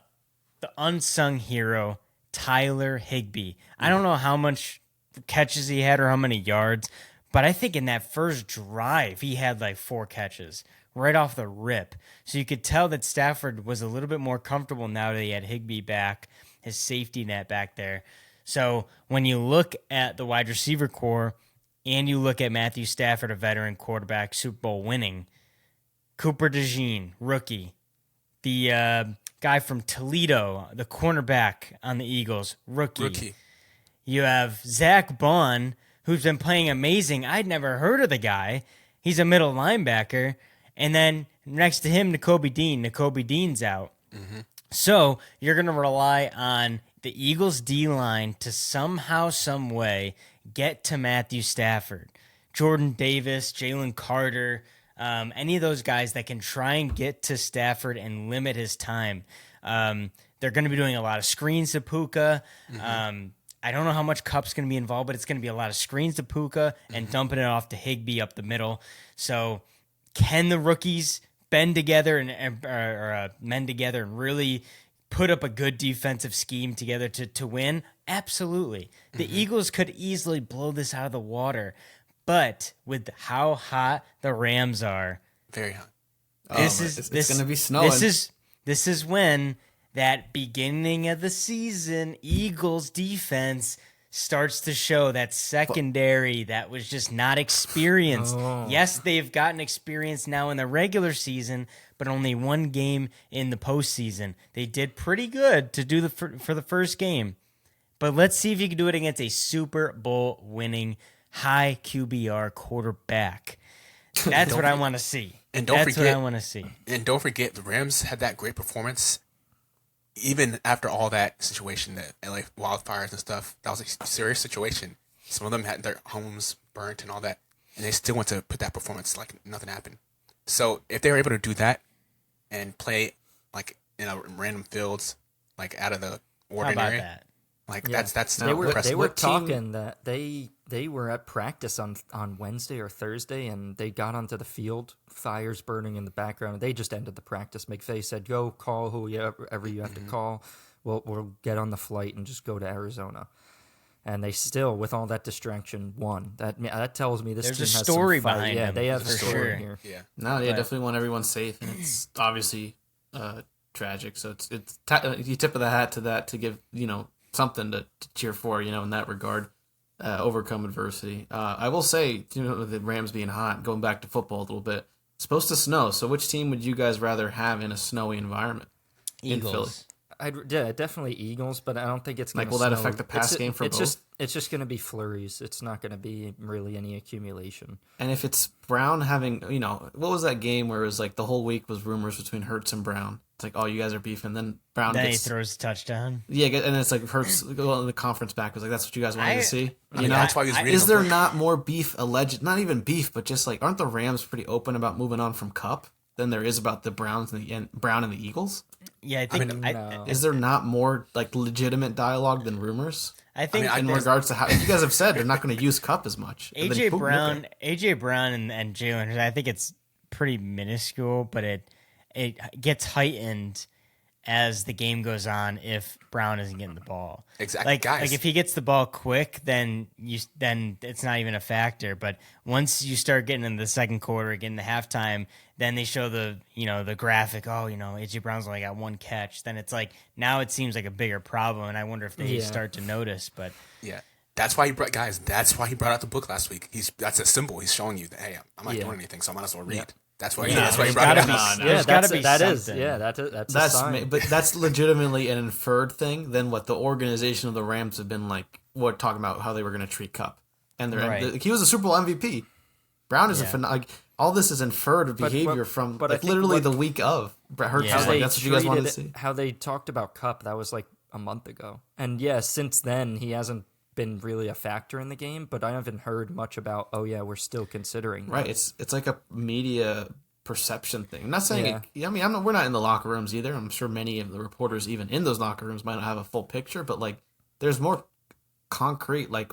unsung hero, Tyler Higbee. I don't know how much catches he had or how many yards, but I think in that first drive, he had like 4 catches right off the rip. So you could tell that Stafford was a little bit more comfortable now that he had Higbee back, his safety net back there. So when you look at the wide receiver core and you look at Matthew Stafford, a veteran quarterback, Super Bowl winning, Cooper DeJean, rookie, the guy from Toledo, the cornerback on the Eagles, rookie. You have Zach Bond, who's been playing amazing. I'd never heard of the guy. He's a middle linebacker. And then next to him, Nakobe Dean. Nakobe Dean's out. Mm-hmm. So you're going to rely on the Eagles' D-line to somehow, some way get to Matthew Stafford. Jordan Davis, Jalen Carter, any of those guys that can try and get to Stafford and limit his time. They're going to be doing a lot of screens to Puka. Mm-hmm. I don't know how much Kupp's going to be involved, but it's going to be a lot of screens to Puka and dumping it off to Higbee up the middle. So can the rookies bend together and mend together and really put up a good defensive scheme together to win? Absolutely. The Eagles could easily blow this out of the water, but with how hot the Rams are, very hot. It's going to be snowing. This is when that beginning of the season Eagles defense starts to show that secondary that was just not experienced. Yes, they've gotten experience now in the regular season, but only one game in the postseason. They did pretty good to do for the first game. But let's see if you can do it against a Super Bowl winning high QBR quarterback. That's what I want to see. That's what I want to see. And don't forget, the Rams had that great performance even after all that situation, that LA wildfires and stuff. That was a serious situation. Some of them had their homes burnt and all that, and they still went to put that performance like nothing happened. So if they were able to do that and play like in a random fields, like out of the ordinary, how about that? Like that's they were impressive. they were talking that they were at practice on Wednesday or Thursday, and they got onto the field, fires burning in the background. They just ended the practice. McVay said, "Go call whoever you have to call. We'll get on the flight and just go to Arizona." And they still, with all that distraction, won. That tells me this There's team a has story some fight. behind Yeah, them, they have for a story sure. here. Yeah. No, they definitely want everyone safe, and it's obviously tragic. So it's you tip of the hat to that to give something to cheer for in that regard. Overcome adversity. I will say the Rams being hot. Going back to football a little bit, it's supposed to snow. So which team would you guys rather have in a snowy environment? Eagles. In Philly? Definitely Eagles, but I don't think it's going to will that affect the pass game for both? It's just going to be flurries. It's not going to be really any accumulation. And if it's Brown having, what was that game where it was like the whole week was rumors between Hurts and Brown? It's like, oh, you guys are beefing. Then Brown Then gets, he throws a touchdown. yeah, and it's like Hurts going in the conference back was like, that's what you guys wanted to see. That's why he was reading Is a there book. not more beef alleged? Not even beef, but just like, aren't the Rams pretty open about moving on from Cup than there is about the Browns and Brown and the Eagles? Yeah, I think. No. Is there not more like legitimate dialogue than rumors? I think In regards to how you guys have said they're not going to use Cup as much. And then AJ boom, Brown, okay. AJ Brown, and Jalen Hurts. I think it's pretty minuscule, but it gets heightened as the game goes on if Brown isn't getting the ball. Exactly, Like guys. if he gets the ball quick, then it's not even a factor. But once you start getting in the second quarter, getting to halftime, then they show the graphic. Oh, AJ Brown's only got one catch. Then it's like now it seems like a bigger problem, and I wonder if they start to notice. But Yeah. That's why he brought out the book last week. That's a symbol. He's showing you that, hey, I'm not doing anything, so I might as well read. That's why. That's why he there's brought it gotta out. be- Yeah, There's gotta be that is. something. Yeah, that's a That's sign. but that's legitimately an inferred thing than what the organization of the Rams have been like. What talking about how they were going to treat Cup, and Right. he was a Super Bowl MVP. Brown is all this is inferred behavior from but I like think literally what- the week of. Hurts Yeah. was like, that's what you guys wanted to see. How they talked about Cup, that was like a month ago. And yeah, since then he hasn't been really a factor in the game, but I haven't heard much about, oh yeah, we're still considering that. Right, it's like a media perception thing. I'm not saying Yeah. we're not in the locker rooms either. I'm sure many of the reporters even in those locker rooms might not have a full picture, but like there's more concrete like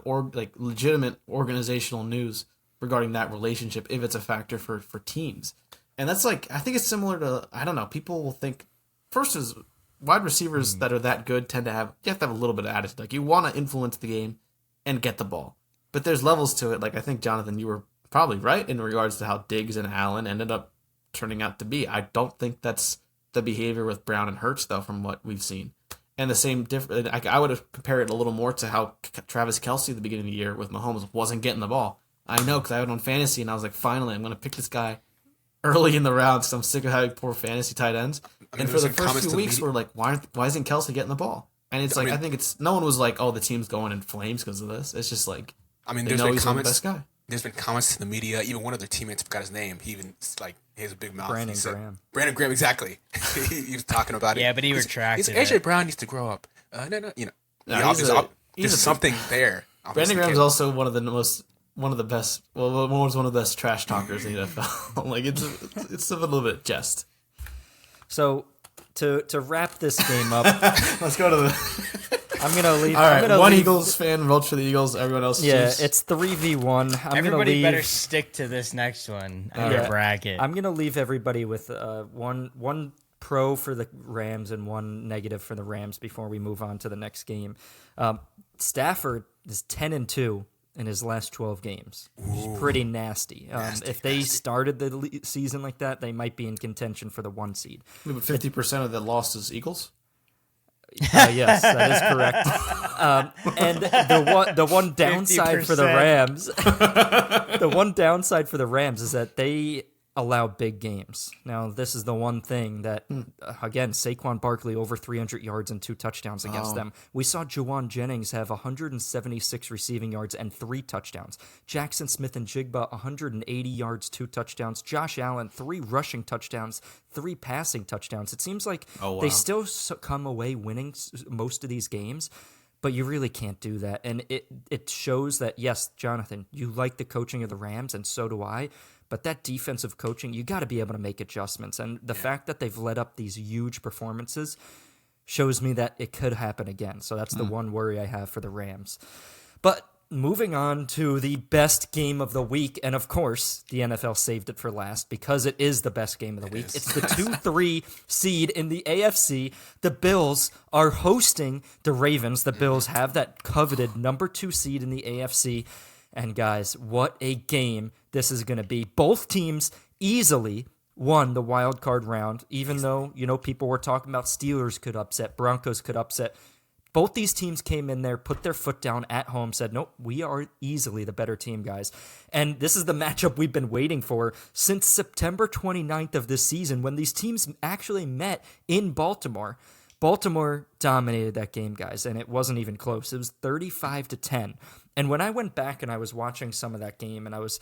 legitimate organizational news regarding that relationship if it's a factor for teams. And that's like, I think it's similar to, I don't know, people will think first is wide receivers that are that good you have to have a little bit of attitude. Like you want to influence the game and get the ball. But there's levels to it. Like I think Jonathan, you were probably right in regards to how Diggs and Allen ended up turning out to be. I don't think that's the behavior with Brown and Hurts though, from what we've seen. And the same I would have compared it a little more to how Travis Kelce at the beginning of the year with Mahomes wasn't getting the ball. I know because I had it on fantasy and I was like, finally, I'm going to pick this guy early in the rounds because I'm sick of having poor fantasy tight ends. And for the first few weeks, we're like, why isn't Kelce getting the ball? And it's I think it's no one was like, oh, the team's going in flames because of this. It's just like, they there's know been he's comments. the best guy. There's been comments to the media. Even one of their teammates forgot his name. He even he has a big mouth. Brandon He said- Graham. Brandon Graham, exactly. he was talking about it. Yeah, but he retracted He's AJ it. Brown needs to grow up. No, No, there's something there. Brandon Graham's also one of the best. Well, was one of the best trash talkers in the NFL. Like it's a little bit jest. So to wrap this game up, Let's go to the. I'm gonna leave. All right, I'm gonna one leave, Eagles fan votes for the Eagles. Everyone else, Yeah, Chiefs. it's 3v1. I'm Everybody gonna leave. better stick to this next one. Yeah. Your bracket. I'm gonna leave everybody with one pro for the Rams and one negative for the Rams before we move on to the next game. Stafford is 10-2 in his last 12 games. Which is pretty nasty. If they started the season like that, they might be in contention for the 1 seed. 50% of the lost is Eagles. Yes, that is correct. And the one downside for the 50%. Rams, the one downside for the Rams is that they allow big games. Now, this is the one thing that, again, Saquon Barkley over 300 yards and 2 touchdowns against them. We saw Juwan Jennings have 176 receiving yards and 3 touchdowns. Jackson Smith and Jigba, 180 yards, 2 touchdowns. Josh Allen, 3 rushing touchdowns, 3 passing touchdowns. It seems like they still come away winning most of these games, but you really can't do that. And it shows that, yes, Jonathan, you like the coaching of the Rams, and so do I. But that defensive coaching, you got to be able to make adjustments. And the fact that they've led up these huge performances shows me that it could happen again. So that's the one worry I have for the Rams. But moving on to the best game of the week, and of course, the NFL saved it for last because it is the best game of the week. It's the 2-3 seed in the AFC. The Bills are hosting the Ravens. The Bills have that coveted number 2 seed in the AFC. And guys, what a game this is going to be. Both teams easily won the wild card round, even though, people were talking about Steelers could upset, Broncos could upset. Both these teams came in there, put their foot down at home, said, nope, we are easily the better team, guys. And this is the matchup we've been waiting for since September 29th of this season when these teams actually met in Baltimore. Baltimore dominated that game, guys, and it wasn't even close. It was 35-10. And when I went back and I was watching some of that game, and I was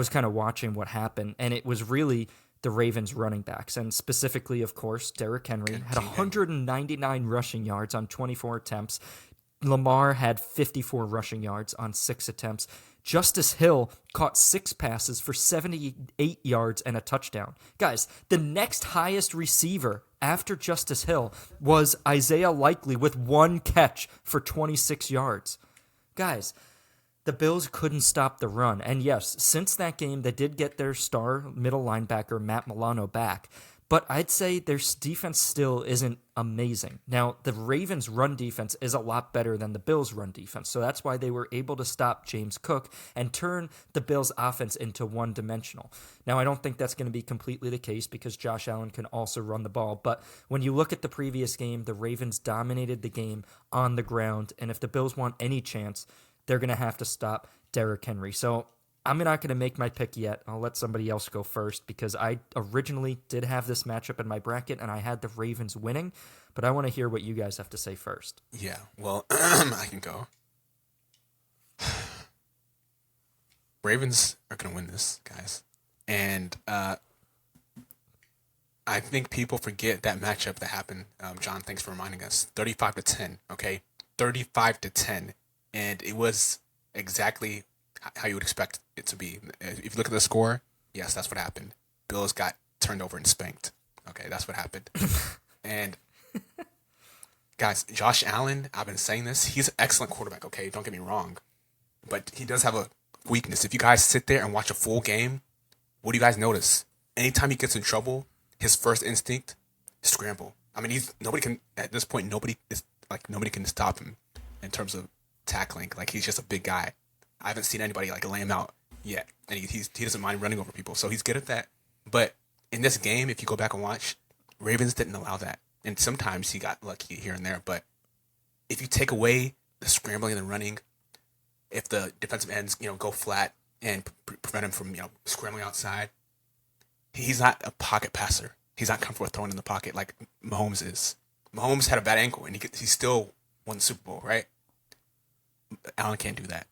kind of watching what happened, and it was really the Ravens running backs, and specifically, of course, Derrick Henry had 199 rushing yards on 24 attempts. Lamar had 54 rushing yards on 6 attempts. Justice Hill caught 6 passes for 78 yards and a touchdown. Guys, the next highest receiver after Justice Hill was Isaiah Likely with 1 catch for 26 yards. Guys, the Bills couldn't stop the run. And yes, since that game, they did get their star middle linebacker, Matt Milano, back. But I'd say their defense still isn't amazing. Now, the Ravens' run defense is a lot better than the Bills' run defense. So that's why they were able to stop James Cook and turn the Bills' offense into one-dimensional. Now, I don't think that's going to be completely the case because Josh Allen can also run the ball. But when you look at the previous game, the Ravens dominated the game on the ground. And if the Bills want any chance, they're going to have to stop Derrick Henry. So I'm not going to make my pick yet. I'll let somebody else go first because I originally did have this matchup in my bracket and I had the Ravens winning, but I want to hear what you guys have to say first. Yeah, well, I can go. Ravens are going to win this, guys. And I think people forget that matchup that happened. John, thanks for reminding us. 35-10, okay? 35-10. And it was exactly how you would expect it to be. If you look at the score, yes, that's what happened. Bills got turned over and spanked. Okay, that's what happened. And guys, Josh Allen, I've been saying this, he's an excellent quarterback, okay? Don't get me wrong. But he does have a weakness. If you guys sit there and watch a full game, what do you guys notice? Anytime he gets in trouble, his first instinct is scramble. I mean, nobody can stop him in terms of tackling. Like, he's just a big guy. I haven't seen anybody like lay him out yet, and he doesn't mind running over people, so he's good at that. But in this game, if you go back and watch, Ravens didn't allow that, and sometimes he got lucky here and there. But if you take away the scrambling and the running, if the defensive ends go flat and prevent him from scrambling outside, he's not a pocket passer. He's not comfortable throwing in the pocket like Mahomes is. Mahomes had a bad ankle, and he still won the Super Bowl, right? Allen can't do that.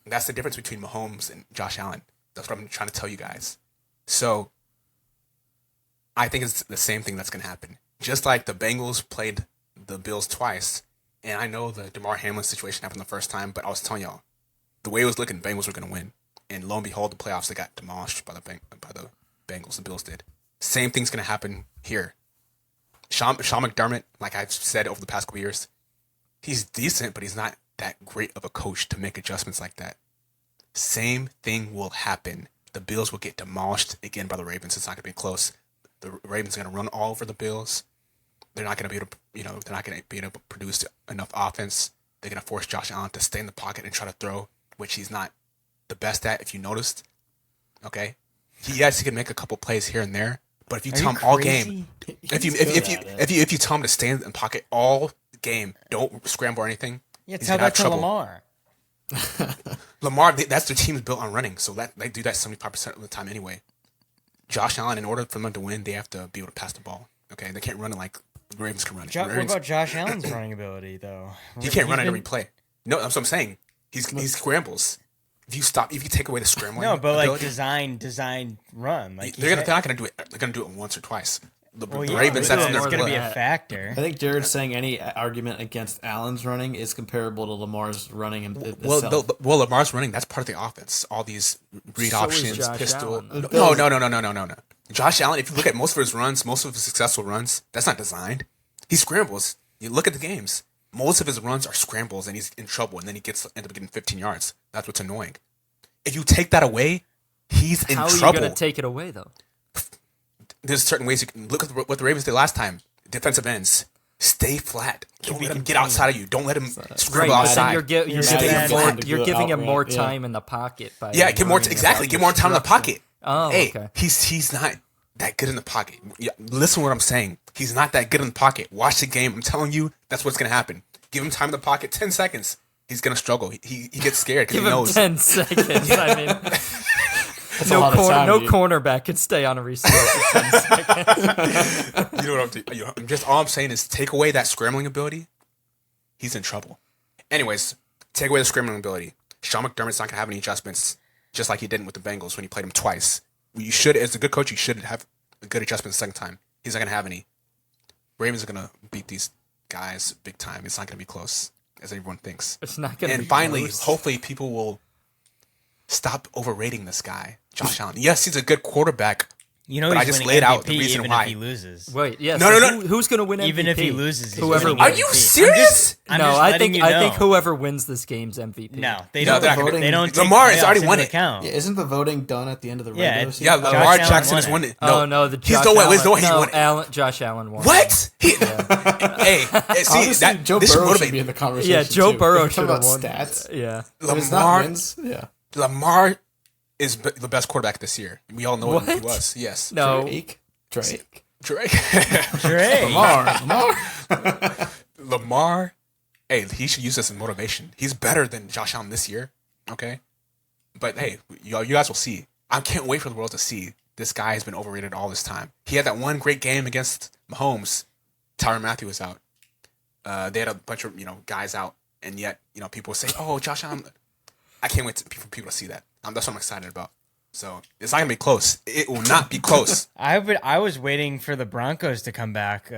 That's the difference between Mahomes and Josh Allen. That's what I'm trying to tell you guys. So I think it's the same thing that's going to happen. Just like the Bengals played the Bills twice, and I know the DeMar Hamlin situation happened the first time, but I was telling y'all, the way it was looking, Bengals were going to win. And lo and behold, the playoffs, they got demolished by the Bengals. The Bills did. Same thing's going to happen here. Sean McDermott, like I've said over the past couple years, he's decent, but he's not that great of a coach to make adjustments like that. Same thing will happen. The Bills will get demolished again by the Ravens. It's not going to be close. The Ravens are going to run all over the Bills. They're not going to be able to, they're not going to be able to produce enough offense. They're going to force Josh Allen to stay in the pocket and try to throw, which he's not the best at, if you noticed. Okay? He can make a couple plays here and there, but if you tell him all game, if you tell him to stay in the pocket all game, don't scramble or anything, yeah, tell that to Lamar. Lamar, that's their team's built on running, so that they do that 75% of the time anyway. Josh Allen, in order for them to win, they have to be able to pass the ball. Okay, they can't run it like the Ravens can run it. What about Josh Allen's running ability, though? He can't run it every play. No, that's what I'm saying. He scrambles. If you take away the scrambling, no, but ability, like design run. Like they're not going to do it. They're going to do it once or twice. The Ravens, that's going to be a factor. I think Jared's saying any argument against Allen's running is comparable to Lamar's running. Well, Lamar's running, that's part of the offense. All these read options, pistol. Allen. No. Josh Allen, if you look at most of his runs, most of his successful runs, that's not designed. He scrambles. You look at the games. Most of his runs are scrambles, and he's in trouble, and then he ends up getting 15 yards. That's what's annoying. If you take that away, he's in trouble. How are you going to take it away, though? There's certain ways you can look at what the Ravens did last time. Defensive ends, stay flat. Don't let him get outside of you. Don't let him scramble outside. But then you're giving him more time in the pocket. Give more time in the pocket. Oh, okay. He's not that good in the pocket. Listen to what I'm saying. He's not that good in the pocket. Watch the game. I'm telling you, that's what's going to happen. Give him time in the pocket, 10 seconds. He's going to struggle. He gets scared because he knows. Give him 10 seconds. I mean, That's a lot of time, no dude. cornerback can stay on a receiver for 10 seconds. You know what I'm just all I'm saying is take away that scrambling ability, he's in trouble. Anyways, take away the scrambling ability. Sean McDermott's not gonna have any adjustments, just like he didn't with the Bengals when he played him twice. You should, as a good coach, you should have a good adjustment the second time. He's not gonna have any. Ravens are gonna beat these guys big time. It's not gonna be close, as everyone thinks. It's not going to be And finally, close. hopefully, people will stop overrating this guy, Josh Allen. Yes, he's a good quarterback. You know, But I he's just winning laid MVP out the reason even why. if he loses. Wait, yeah. No, so no, no. Who's going to win MVP? Even if he loses, he's whoever winning Are MVP. you serious? I'm no, just I letting think you I think know. whoever wins this game's MVP. No, they No, don't. they're not gonna- They don't. Take Lamar has playoffs already into won it. account. Yeah, isn't the voting done at the end of the Yeah, regular it's- season? Yeah, Josh Lamar Allen Jackson won has it. won it. Oh no, the He's Josh the one. Allen. There's no way he no, won it. Josh Allen won. What? Hey, see Honestly, that Joe this should Burrow should motivate be in the conversation. Yeah, Joe too. Burrow If we're should talking have about won. stats. Yeah. If it's not Lamar. wins, yeah. Lamar is the best quarterback this year. We all know what he What? was. Yes. No. Drake. Drake. Drake. Lamar. Lamar. Hey, he should use this as motivation. He's better than Josh Allen this year. Okay. But hey, you guys will see. I can't wait for the world to see this guy has been overrated all this time. He had that one great game against Mahomes. Tyrann Mathieu was out. They had a bunch of guys out, and yet people say, "Oh, Josh Allen." I can't wait for people to see that. That's what I'm excited about. So it's not gonna be close. It will not be close. I was waiting for the Broncos to come back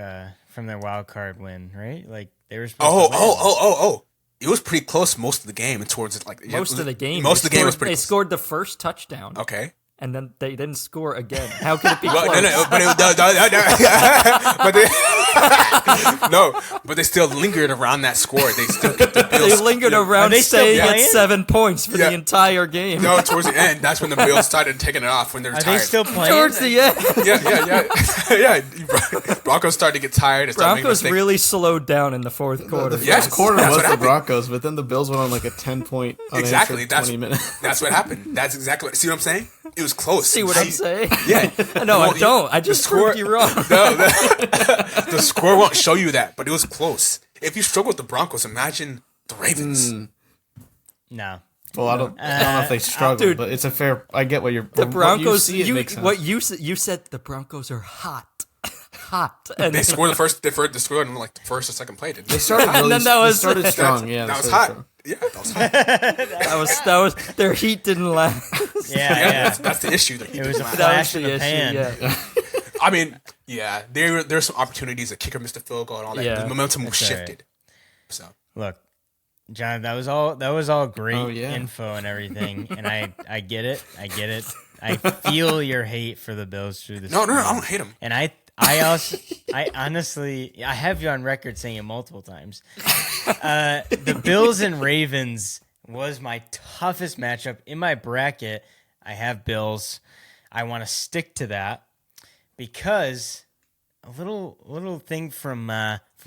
from their wild card win, right? Like they were supposed to win. Oh! It was pretty close most of the game, and towards it, like Most of the game. Most of the game was pretty. They close. scored the first touchdown, Okay. and then they didn't score again. How could it be Well, close? but they still lingered around that score. They still kept the Bills. They lingered Yeah. Are around they still staying at playing? 7 points for Yeah. the entire game. No, towards the end, that's when the Bills started taking it off when they were Are tired. they still playing? Towards the end, Yeah. Broncos started to get tired. And started making Broncos mistakes. really slowed down in the fourth quarter. The Yes, first quarter that's was what the happened. Broncos, but then the Bills went on like a 10-point Exactly. 20 minutes. That's what happened. That's exactly what. See what I'm saying? It was close. See what I'm saying? Yeah. No, I Well, don't. I just score- proved you wrong. No, the score won't show you that, but it was close. If you struggle with the Broncos, imagine the Ravens. No. Well, I don't know if they struggle, dude, but it's a fair. I get what you're. The Broncos. What you see, it makes sense. You said the Broncos are hot, hot, and They scored they scored in like the first or second play, didn't They they? started really. then that was- they started strong. Yeah, that they was started hot. strong. Yeah, that was hot. that was their heat didn't last. Yeah. That's the issue. That It was a That was flash in the the issue. pan. Yeah. I mean, yeah, there's some opportunities. The kicker missed a field goal and all that. Yeah. The momentum That's all shifted. So Look, John, that was all great Oh, yeah. info and everything, and I get it. I feel your hate for the Bills through this. no, I season. don't hate him. And I honestly, I have you on record saying it multiple times. The Bills and Ravens was my toughest matchup in my bracket. I have Bills. I want to stick to that because a little thing from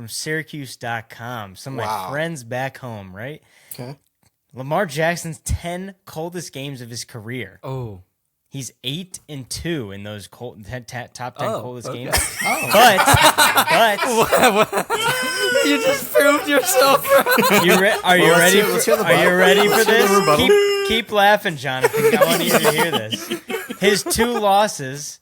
Syracuse.com. Some of my Wow. friends back home, right? Okay. Lamar Jackson's 10 coldest games of his career. Oh. He's 8-2 in those top 10 coldest okay. games. But You just proved yourself. are you let's ready? hear the Are you rebuttal. ready for Let's hear the this? rebuttal. Keep laughing, Jonathan. I want you to hear this. His 2 losses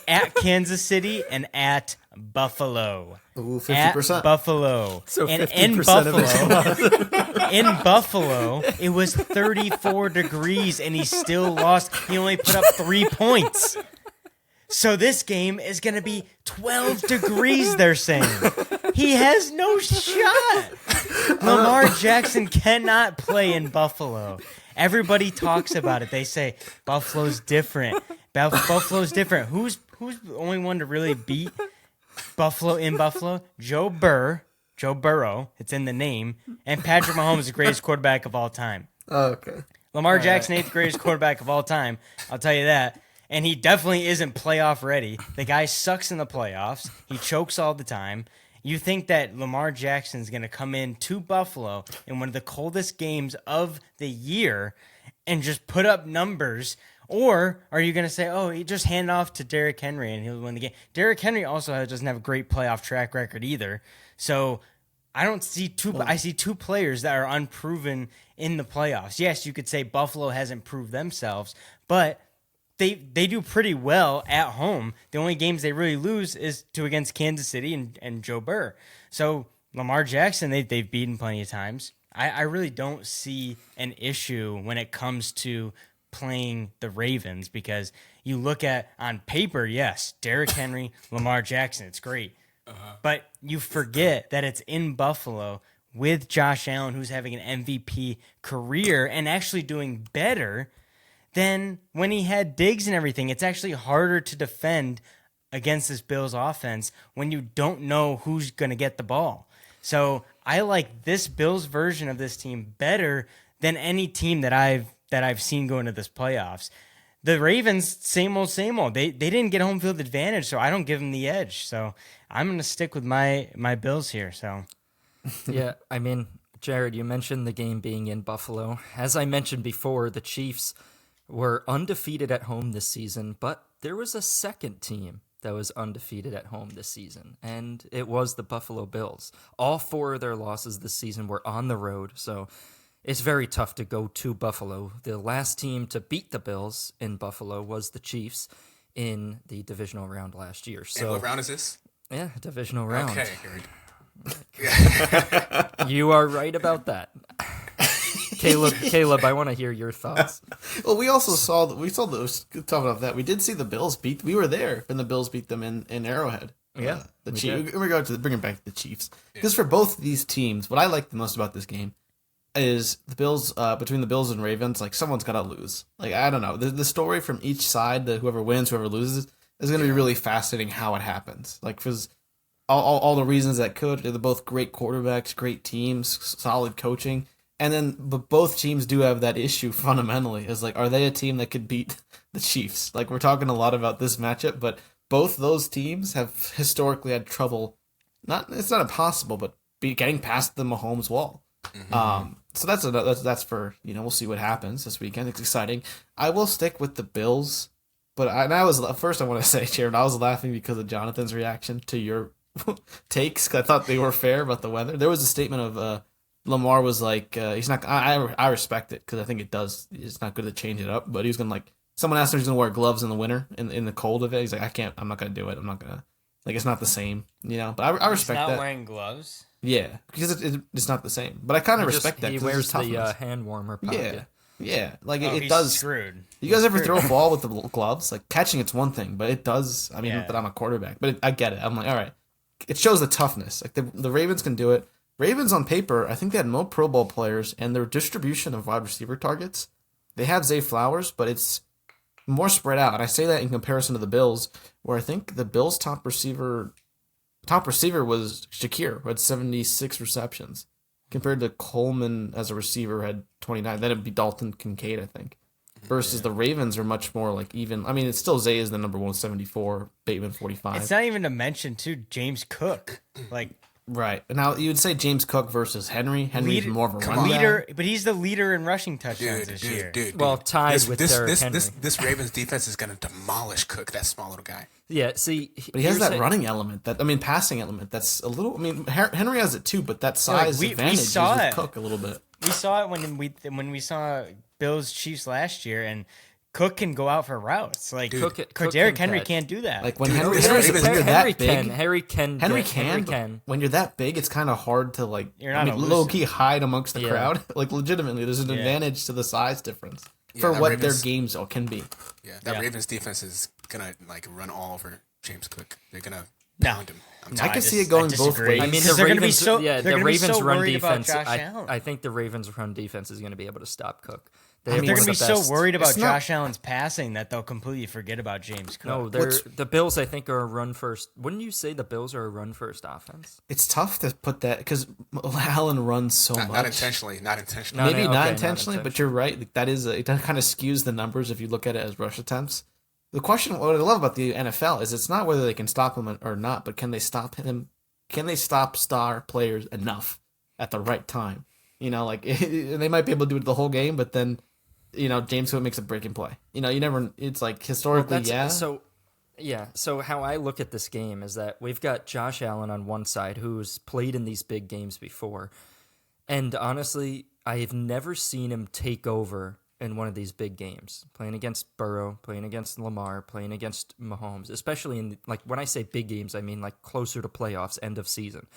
at Kansas City and at Buffalo. Ooh, At 50%. Buffalo. So and 50% of his in Buffalo, it was 34 degrees and he still lost. He only put up 3 points. So this game is going to be 12 degrees, they're saying. He has no shot. Lamar Jackson cannot play in Buffalo. Everybody talks about it. They say Buffalo's different. Buffalo's different. Who's the only one to really beat Buffalo in Buffalo? Joe Burrow. It's in the name. And Patrick Mahomes is the greatest quarterback of all time. Oh, okay. Lamar Jackson ain't the greatest quarterback of all time. I'll tell you that. And he definitely isn't playoff ready. The guy sucks in the playoffs. He chokes all the time. You think that Lamar Jackson's going to come in to Buffalo in one of the coldest games of the year and just put up numbers? Or are you going to say, oh, he just hand off to Derrick Henry and he'll win the game? Derrick Henry also doesn't have a great playoff track record either. So I don't see I see 2 players that are unproven in the playoffs. Yes, you could say Buffalo hasn't proved themselves, but they do pretty well at home. The only games they really lose is against Kansas City and Joe Burr. So Lamar Jackson, they've beaten plenty of times. I really don't see an issue when it comes to playing the Ravens, because you look at on paper, yes, Derrick Henry, Lamar Jackson, it's great. But you forget that it's in Buffalo with Josh Allen, who's having an MVP career and actually doing better than when he had Diggs and everything. It's actually harder to defend against this Bills offense when you don't know who's going to get the ball. So I like this Bills version of this team better than any team that I've seen go into this playoffs. The Ravens, same old, same old. They didn't get home field advantage, so I don't give them the edge. So I'm going to stick with my Bills here. So Yeah, I mean, Jared, you mentioned the game being in Buffalo. As I mentioned before, the Chiefs were undefeated at home this season, but there was a second team that was undefeated at home this season, and it was the Buffalo Bills. All 4 of their losses this season were on the road, so it's very tough to go to Buffalo. The last team to beat the Bills in Buffalo was the Chiefs in the divisional round last year. So, and what round is this? yeah, divisional round. Okay. You are right about that. Caleb, I want to hear your thoughts. Well, we saw those. Talking about that, we did see the Bills beat. We were there when the Bills beat them in Arrowhead. Yeah, the Chiefs. In regard to bringing back the Chiefs, because for both these teams, what I like the most about this game is the Bills. Between the Bills and Ravens, like someone's got to lose. Like I don't know, the story from each side, that whoever wins, whoever loses, is going to be really fascinating. How it happens, like because all the reasons that could. They're both great quarterbacks, great teams, solid coaching. And then, but both teams do have that issue fundamentally. Is like, are they a team that could beat the Chiefs? Like, we're talking a lot about this matchup, but both those teams have historically had trouble. It's not impossible, but getting past the Mahomes wall. Mm-hmm. So that's for we'll see what happens this weekend. It's exciting. I will stick with the Bills, but I want to say, Sharon, I was laughing because of Jonathan's reaction to your takes. 'Cause I thought they were fair about the weather. There was a statement of Lamar was like, he's not. I respect it because I think it's not good to change it up. But he was gonna someone asked him if he's gonna wear gloves in the winter in the cold of it. He's like, I can't. I'm not gonna do it. I'm not gonna. It's not the same, But I respect that. He's not wearing gloves. Yeah, because it's not the same. But I kind of respect that. He wears the hand warmer pocket. Yeah. He's does. Screwed. You guys ever throw a ball with the gloves? Like catching, it's one thing, but it does. I mean, that I'm a quarterback, but I get it. I'm like, all right. It shows the toughness. Like the Ravens can do it. Ravens on paper, I think they had more Pro Bowl players, and their distribution of wide receiver targets, they have Zay Flowers, but it's more spread out. And I say that in comparison to the Bills, where I think the Bills' top receiver was Shakir, who had 76 receptions, compared to Coleman as a receiver had 29. Then it'd be Dalton Kincaid, I think. Versus the Ravens are much more even. I mean, it's still Zay is the number 174, Bateman 45. It's not even to mention James Cook, Right. Now, you would say James Cook versus Henry. Henry's more of a run leader, but he's the leader in rushing touchdowns this year. Well, tied with Derrick Henry. This Ravens defense is going to demolish Cook, that small little guy. Yeah, see... But he has that running element, passing element, that's a little... Henry has it too, but that size advantage is with Cook a little bit. We saw it when we saw Bills Chiefs last year, and Cook can go out for routes. Derrick Henry can't do that. Like when Henry can. When you're that big, it's kind of hard to low key hide amongst the crowd. Legitimately, there's an advantage to the size difference for what their games can be. Yeah, Ravens defense is gonna run all over James Cook. They're gonna No. pound him. I can see it going both ways. I mean, Because the they're gonna be Ravens, so- yeah, they're the gonna be Ravens so run worried about defense. Josh Allen. I think the Ravens run defense is going to be able to stop Cook. They're going going to be so worried about Josh Allen's passing that they'll completely forget about James Cook. No, the Bills, I think, are a run first. Wouldn't you say the Bills are a run first offense? It's tough to put that because Allen runs so much. Not intentionally. Not intentionally, but you're right. It kind of skews the numbers if you look at it as rush attempts. The question, what I love about the NFL is it's not whether they can stop him or not, but can they stop him? Can they stop star players enough at the right time? They might be able to do it the whole game, but then, James Cook makes a breaking play. You never. It's historically, So how I look at this game is that we've got Josh Allen on one side who's played in these big games before, and honestly, I've never seen him take over in one of these big games, playing against Burrow, playing against Lamar, playing against Mahomes, especially in, like, when I say big games, I mean like closer to playoffs, end of season.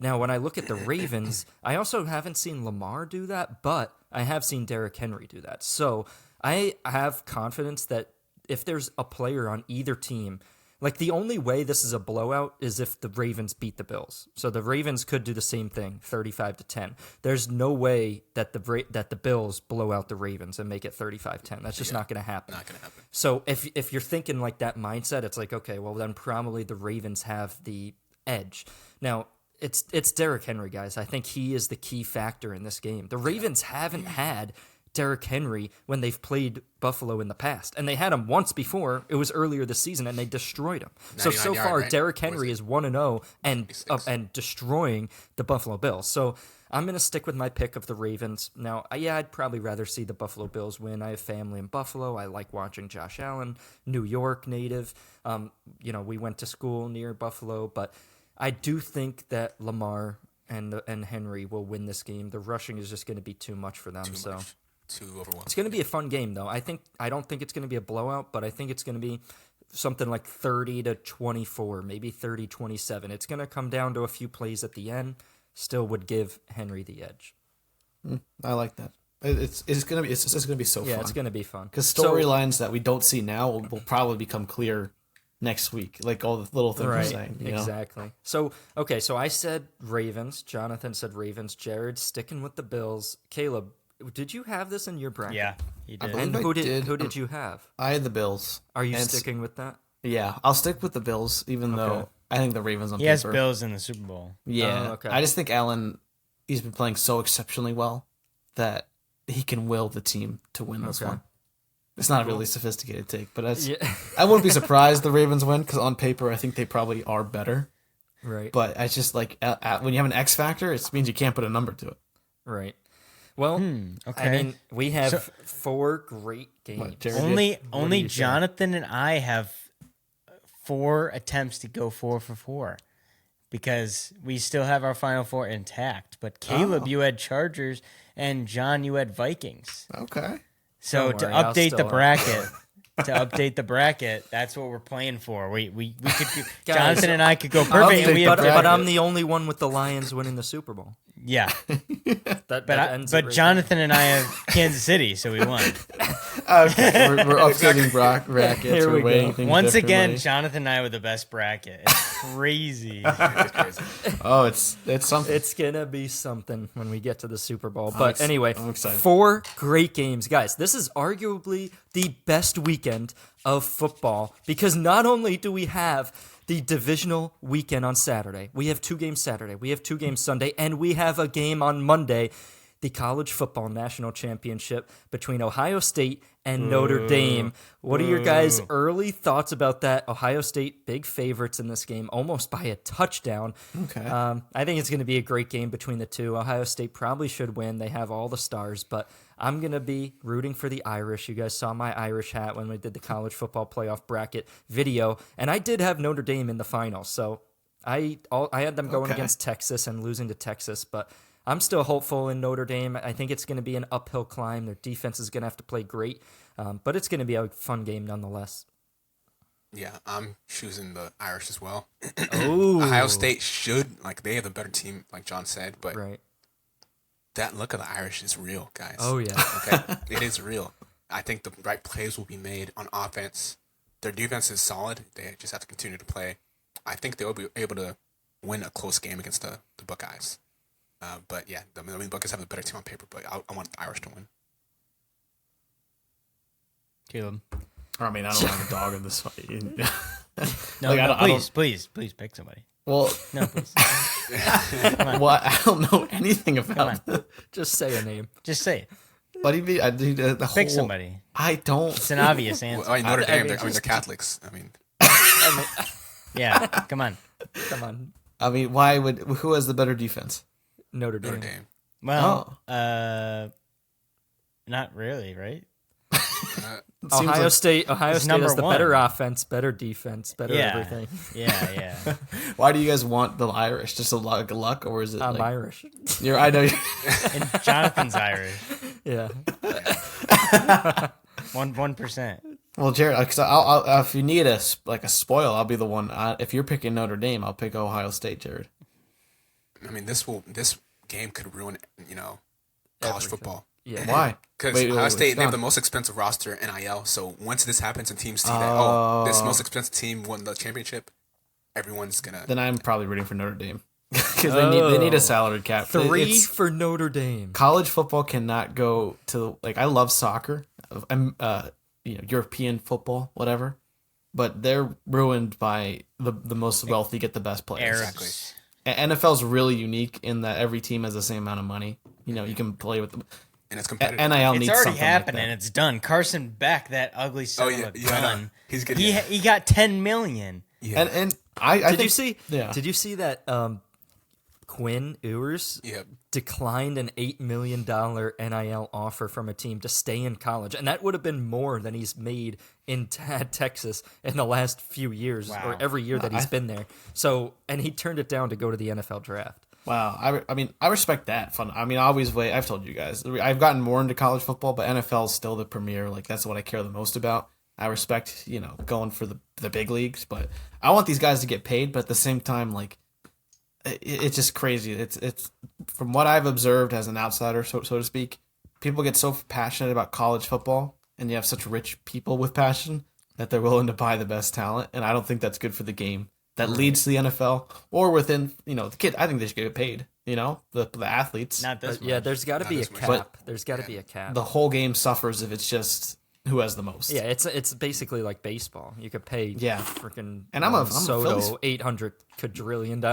Now, when I look at the Ravens, I also haven't seen Lamar do that, but I have seen Derrick Henry do that. So I have confidence that if there's a player on either team, like, the only way this is a blowout is if the Ravens beat the Bills. So the Ravens could do the same thing, 35-10. There's no way that the Bills blow out the Ravens and make it 35-10. That's just not going to happen. Not going to happen. So if you're thinking like that mindset, it's like, okay, well, then probably the Ravens have the edge. Now, it's Derrick Henry, guys. I think he is the key factor in this game. The Ravens haven't had Derrick Henry when they've played Buffalo in the past. And they had him once before. It was earlier this season, and they destroyed him. So far, right? Derrick Henry is 1-0 and destroying the Buffalo Bills. So I'm going to stick with my pick of the Ravens. Now, I'd probably rather see the Buffalo Bills win. I have family in Buffalo. I like watching Josh Allen, New York native. We went to school near Buffalo, but I do think that Lamar and Henry will win this game. The rushing is just going to be too much for them. Too overwhelming. It's going to be a fun game, though. I don't think it's going to be a blowout, but I think it's going to be something like 30-24, maybe 30-27. It's going to come down to a few plays at the end. Still would give Henry the edge. I like that. It's just gonna be so fun. Yeah, it's going to be fun because storylines that we don't see now will probably become clear next week, like all the little things we're saying. Exactly. So I said Ravens. Jonathan said Ravens. Jared sticking with the Bills. Caleb, did you have this in your bracket? Yeah, he did. And who did you have? I had the Bills. Are you sticking with that? Yeah, I'll stick with the Bills, even though I think the Ravens on paper. He has Bills in the Super Bowl. Yeah, okay. I just think Allen, he's been playing so exceptionally well that he can will the team to win this one. It's not a really sophisticated take, but I wouldn't be surprised the Ravens win because on paper I think they probably are better. Right. But it's just like when you have an X factor, it means you can't put a number to it. Right. Well, I mean, we have 4 great games. Only Jonathan and I have 4 attempts to go 4 for 4 because we still have our final 4 intact. But Caleb, you had Chargers, and John, you had Vikings. Okay. So to update the bracket, that's what we're playing for. We could Guys, Jonathan and I could go perfect. But I'm the only one with the Lions winning the Super Bowl. Yeah. But Jonathan and I have Kansas City, so we won. Okay, we're updating brackets. Here we go. Once again, Jonathan and I were the best bracket. It's crazy. It's crazy. Oh, it's something. It's gonna be something when we get to the Super Bowl. But anyway, I'm excited. 4 great games, guys. This is arguably the best weekend of football because not only do we have the divisional weekend on Saturday, we have 2 games Saturday, we have 2 games Sunday, and we have a game on Monday, the College Football National Championship between Ohio State and Notre Dame. What are your guys' early thoughts about that? Ohio State, big favorites in this game, almost by a touchdown. Okay. I think it's going to be a great game between the two. Ohio State probably should win. They have all the stars, but I'm going to be rooting for the Irish. You guys saw my Irish hat when we did the college football playoff bracket video, and I did have Notre Dame in the finals. So I had them going against Texas and losing to Texas, but I'm still hopeful in Notre Dame. I think it's going to be an uphill climb. Their defense is going to have to play great, but it's going to be a fun game nonetheless. Yeah, I'm choosing the Irish as well. Oh, Ohio State they have the better team, like John said, but right. That look of the Irish is real, guys. Oh, yeah. Okay, it is real. I think the right plays will be made on offense. Their defense is solid. They just have to continue to play. I think they'll be able to win a close game against the Buckeyes. But yeah, the Buckeyes have a better team on paper, but I want the Irish to win. Caleb. I mean, I don't have a dog in this fight. Please pick somebody. Well, no, please. Well, I don't know anything about it. Just say a name. Just say it. What do you mean? I do pick somebody. I don't. It's an obvious answer. Well, Notre Dame. They're Catholics. I mean, yeah. Come on. I mean, who has the better defense? Notre Dame. Well, not really, right? Ohio State number has the one. better offense, better defense, better Yeah. everything. Yeah. Why do you guys want the Irish? Just a luck, or is it? I'm like, Irish. I know. And Jonathan's Irish. Yeah. 1%. Well, Jared, because I'll if you need a spoil, I'll be the one. If you're picking Notre Dame, I'll pick Ohio State, Jared. I mean, this game could ruin, college football. Yeah. Why? Because Ohio State, they have the most expensive roster NIL. So once this happens and teams see that, this most expensive team won the championship, everyone's gonna. Then I'm probably rooting for Notre Dame because they need a salary cap. 3 It's- for Notre Dame. college football cannot go to I love soccer, European football, whatever, but they're ruined by the most wealthy get the best players. Exactly. NFL's really unique in that every team has the same amount of money. You can play with them. And it's competitive. NIL It's needs already something happening. like that. It's done. Carson Beck, that ugly son of a gun. He's getting. He got $10 million. Yeah. And I Did think, you see? Yeah. Did you see that Quinn Ewers Yep. declined an $8 million NIL offer from a team to stay in college, and that would have been more than he's made in Texas in the last few years, Wow. or every year that he's been there. So, and he turned it down to go to the NFL draft. Wow, I mean, I respect that. Fun. I mean, I always wait. I've told you guys, I've gotten more into college football, but NFL is still the premier. Like that's what I care the most about. I respect, going for the big leagues, but I want these guys to get paid. But at the same time, like, it's just crazy. It's from what I've observed as an outsider, so to speak. People get so passionate about college football, and you have such rich people with passion that they're willing to buy the best talent, and I don't think that's good for the game. That leads to the NFL or within, the kid. I think they should get paid. The athletes. Not this Yeah, much. there's got to be a this much. cap. There's got to be a cap. The whole game suffers if it's just who has the most. Yeah, it's basically like baseball. You could pay freaking And I'm a Soto Phillies- $800 quadrillion For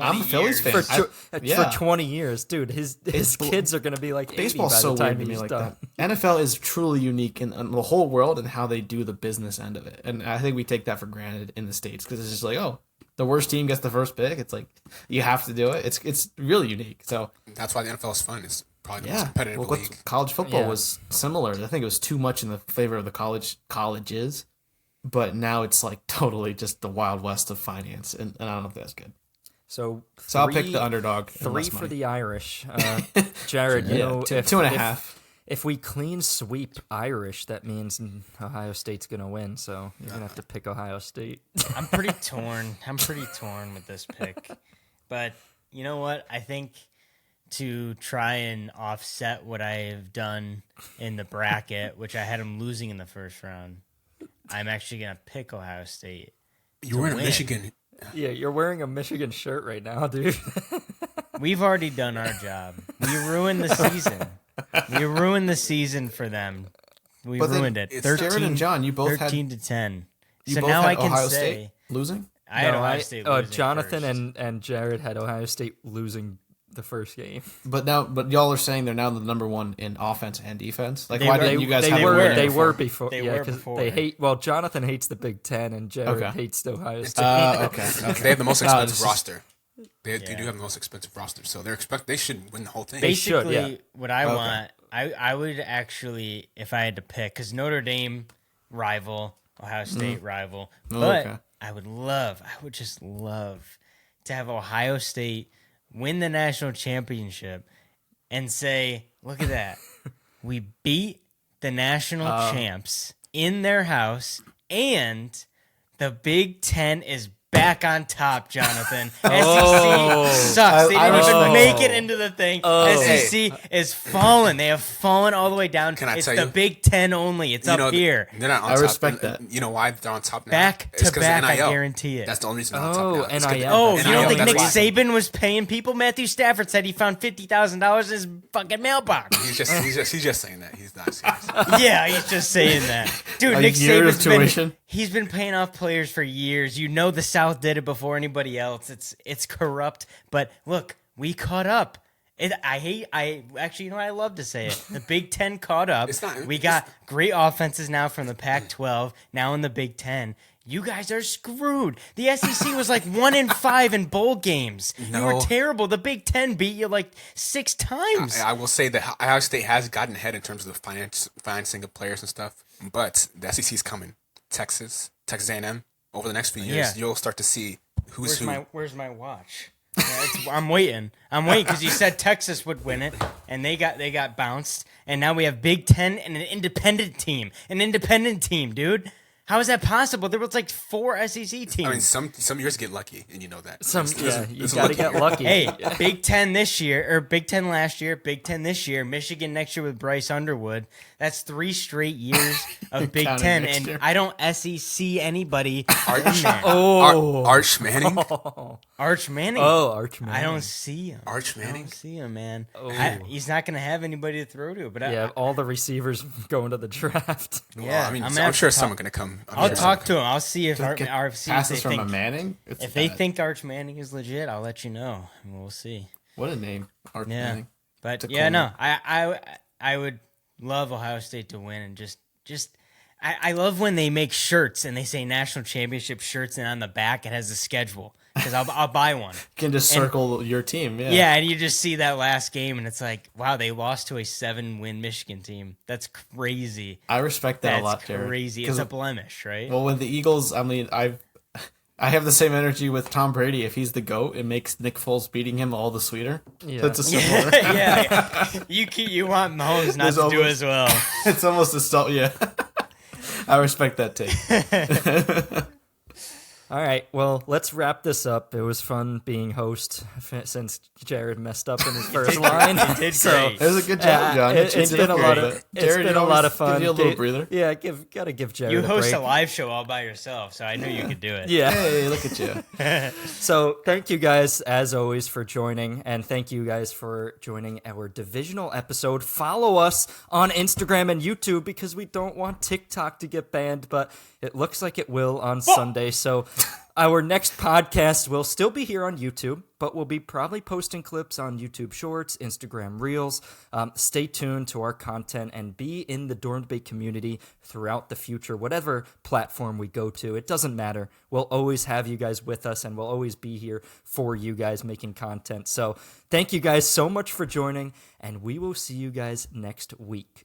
I'm a 20 Phillies years. fan. for 20 years, dude. His kids are gonna be like 80 Baseball's by so the time weird to me he's like done. that. NFL is truly unique in the whole world and how they do the business end of it. And I think we take that for granted in the States because it's just like, oh, the worst team gets the first pick. It's like you have to do it. It's really unique. So That's why the NFL is fun. It's probably the most competitive well, league. college football Yeah. was similar. I think it was too much in the favor of the colleges, but now it's like totally just the wild west of finance, and I don't know if that's good. So I'll pick the underdog. and 3 less for money. the Irish. Jared, you know, two, if, 2.5. If we clean sweep Irish, that means Ohio State's gonna win. So you're gonna have to pick Ohio State. I'm pretty torn. I'm pretty torn with this pick. But you know what? I think to try and offset what I have done in the bracket, which I had them losing in the first round, I'm actually going to pick Ohio State. You were in win. Michigan. Yeah, you're wearing a Michigan shirt right now, dude. We've already done our job. We ruined the season. We ruined the season for them. We But then ruined it. it's 13, Jared and John, you both had 13 to 10. you So both now had I can Ohio say State losing. I had No, Ohio State losing Jonathan first. and Jared had Ohio State losing the first game. But y'all are saying they're now the number one in offense and defense. Like, They why were- didn't you guys they have were a winner they before? were before. They yeah, were 'cause before. they hate. Well, Jonathan hates the Big Ten, and Jared Okay. hates the Ohio State. Okay. They have the most No, expensive this is- roster. They Yeah. do have the most expensive roster, so they should win the whole thing. They should, Basically, yeah. what I Okay. want, I would actually, if I had to pick, because Notre Dame rival, Ohio State rival, but okay. I would just love to have Ohio State win the national championship and say, look at that. We beat the national champs in their house, and the Big Ten is back on top, Jonathan. SEC sucks. They I didn't even respect make that. it into the thing. SEC is fallen. They have fallen all the way down. Can I It's tell the you? Big Ten only. It's up here. They're not on I top. respect that. You know why they're on top now? Back It's to 'cause of back, I NIL. guarantee it. That's the only reason they're on Oh, top now. It's 'cause of NIL. Oh, you NIL, don't think that's Nick why. Saban was paying people? Matthew Stafford said he found $50,000 in his fucking mailbox. He's just saying that. He's not serious. Yeah, he's just saying that. Dude, A Nick year of Saban's been, tuition? he's been paying off players for years. You know the South did it before anybody else. It's corrupt. But look, we caught up. I actually, you know what? I love to say it. The Big Ten caught up. It's not- We got great offenses now from the Pac-12, now in the Big Ten. You guys are screwed. The SEC was like 1-5 in bowl games. You were No. terrible. The Big Ten beat you like 6 times. I will say that Ohio State has gotten ahead in terms of the financing of players and stuff, but the SEC is coming. Texas A&M. Over the next few years, you'll start to see who's who. Where's my watch? Yeah, I'm waiting because you said Texas would win it, and they got bounced, and now we have Big Ten and an independent team, dude. How is that possible? There was like 4 SEC teams. I mean, some years get lucky, and you know that. You got to get lucky. Hey, Big Ten this year, or Big Ten last year, Big Ten this year, Michigan next year with Bryce Underwood. That's 3 straight years of Big Counting Ten, next and year. I don't SEC anybody in there. Arch Manning. Arch Manning. Oh, Arch Manning. I don't see him. Arch I Manning. don't see him, man. Oh. He's not going to have anybody to throw to. But Yeah, all the receivers going to the draft. yeah, I mean, I'm I'm, gonna have sure to someone going to come. I'll talk to him. I'll see if Get see if passes they from a think Manning. It's if they bad. think Arch Manning is legit. I'll let you know, and we'll see. What a name, Arch Yeah, Manning. but It's a yeah, cool no, name. I would love Ohio State to win, and just I love when they make shirts and they say national championship shirts, and on the back it has the schedule because I'll buy one. You can just circle your team. Yeah. Yeah, and you just see that last game, and it's like, wow, they lost to a 7-win Michigan team. That's crazy. I respect that That's a lot, Jared. crazy. 'Cause- It's a blemish, right? Well, with the Eagles, I mean, I have the same energy with Tom Brady. If he's the GOAT, it makes Nick Foles beating him all the sweeter. Yeah. That's a similar. yeah. You want Mahomes not There's to do almost- as well. It's almost a stop. Yeah. I respect that take. All right, well, let's wrap this up. It was fun being host since Jared messed up in his first line. You did great. It was a good job, John. It's Changed it been up a here lot bit. of it's Jared, been you a lot always of fun. Give you a little breather. Yeah, gotta give Jared You a host break. a live show all by yourself, so I knew you could do it. Yeah. Hey, look at you. So thank you guys, as always, for joining, and thank you guys for joining our divisional episode. Follow us on Instagram and YouTube because we don't want TikTok to get banned, but it looks like it will on Sunday. So our next podcast will still be here on YouTube, but we'll be probably posting clips on YouTube Shorts, Instagram Reels. Stay tuned to our content and be in the Dorm Debate community throughout the future, whatever platform we go to. It doesn't matter. We'll always have you guys with us, and we'll always be here for you guys making content. So thank you guys so much for joining, and we will see you guys next week.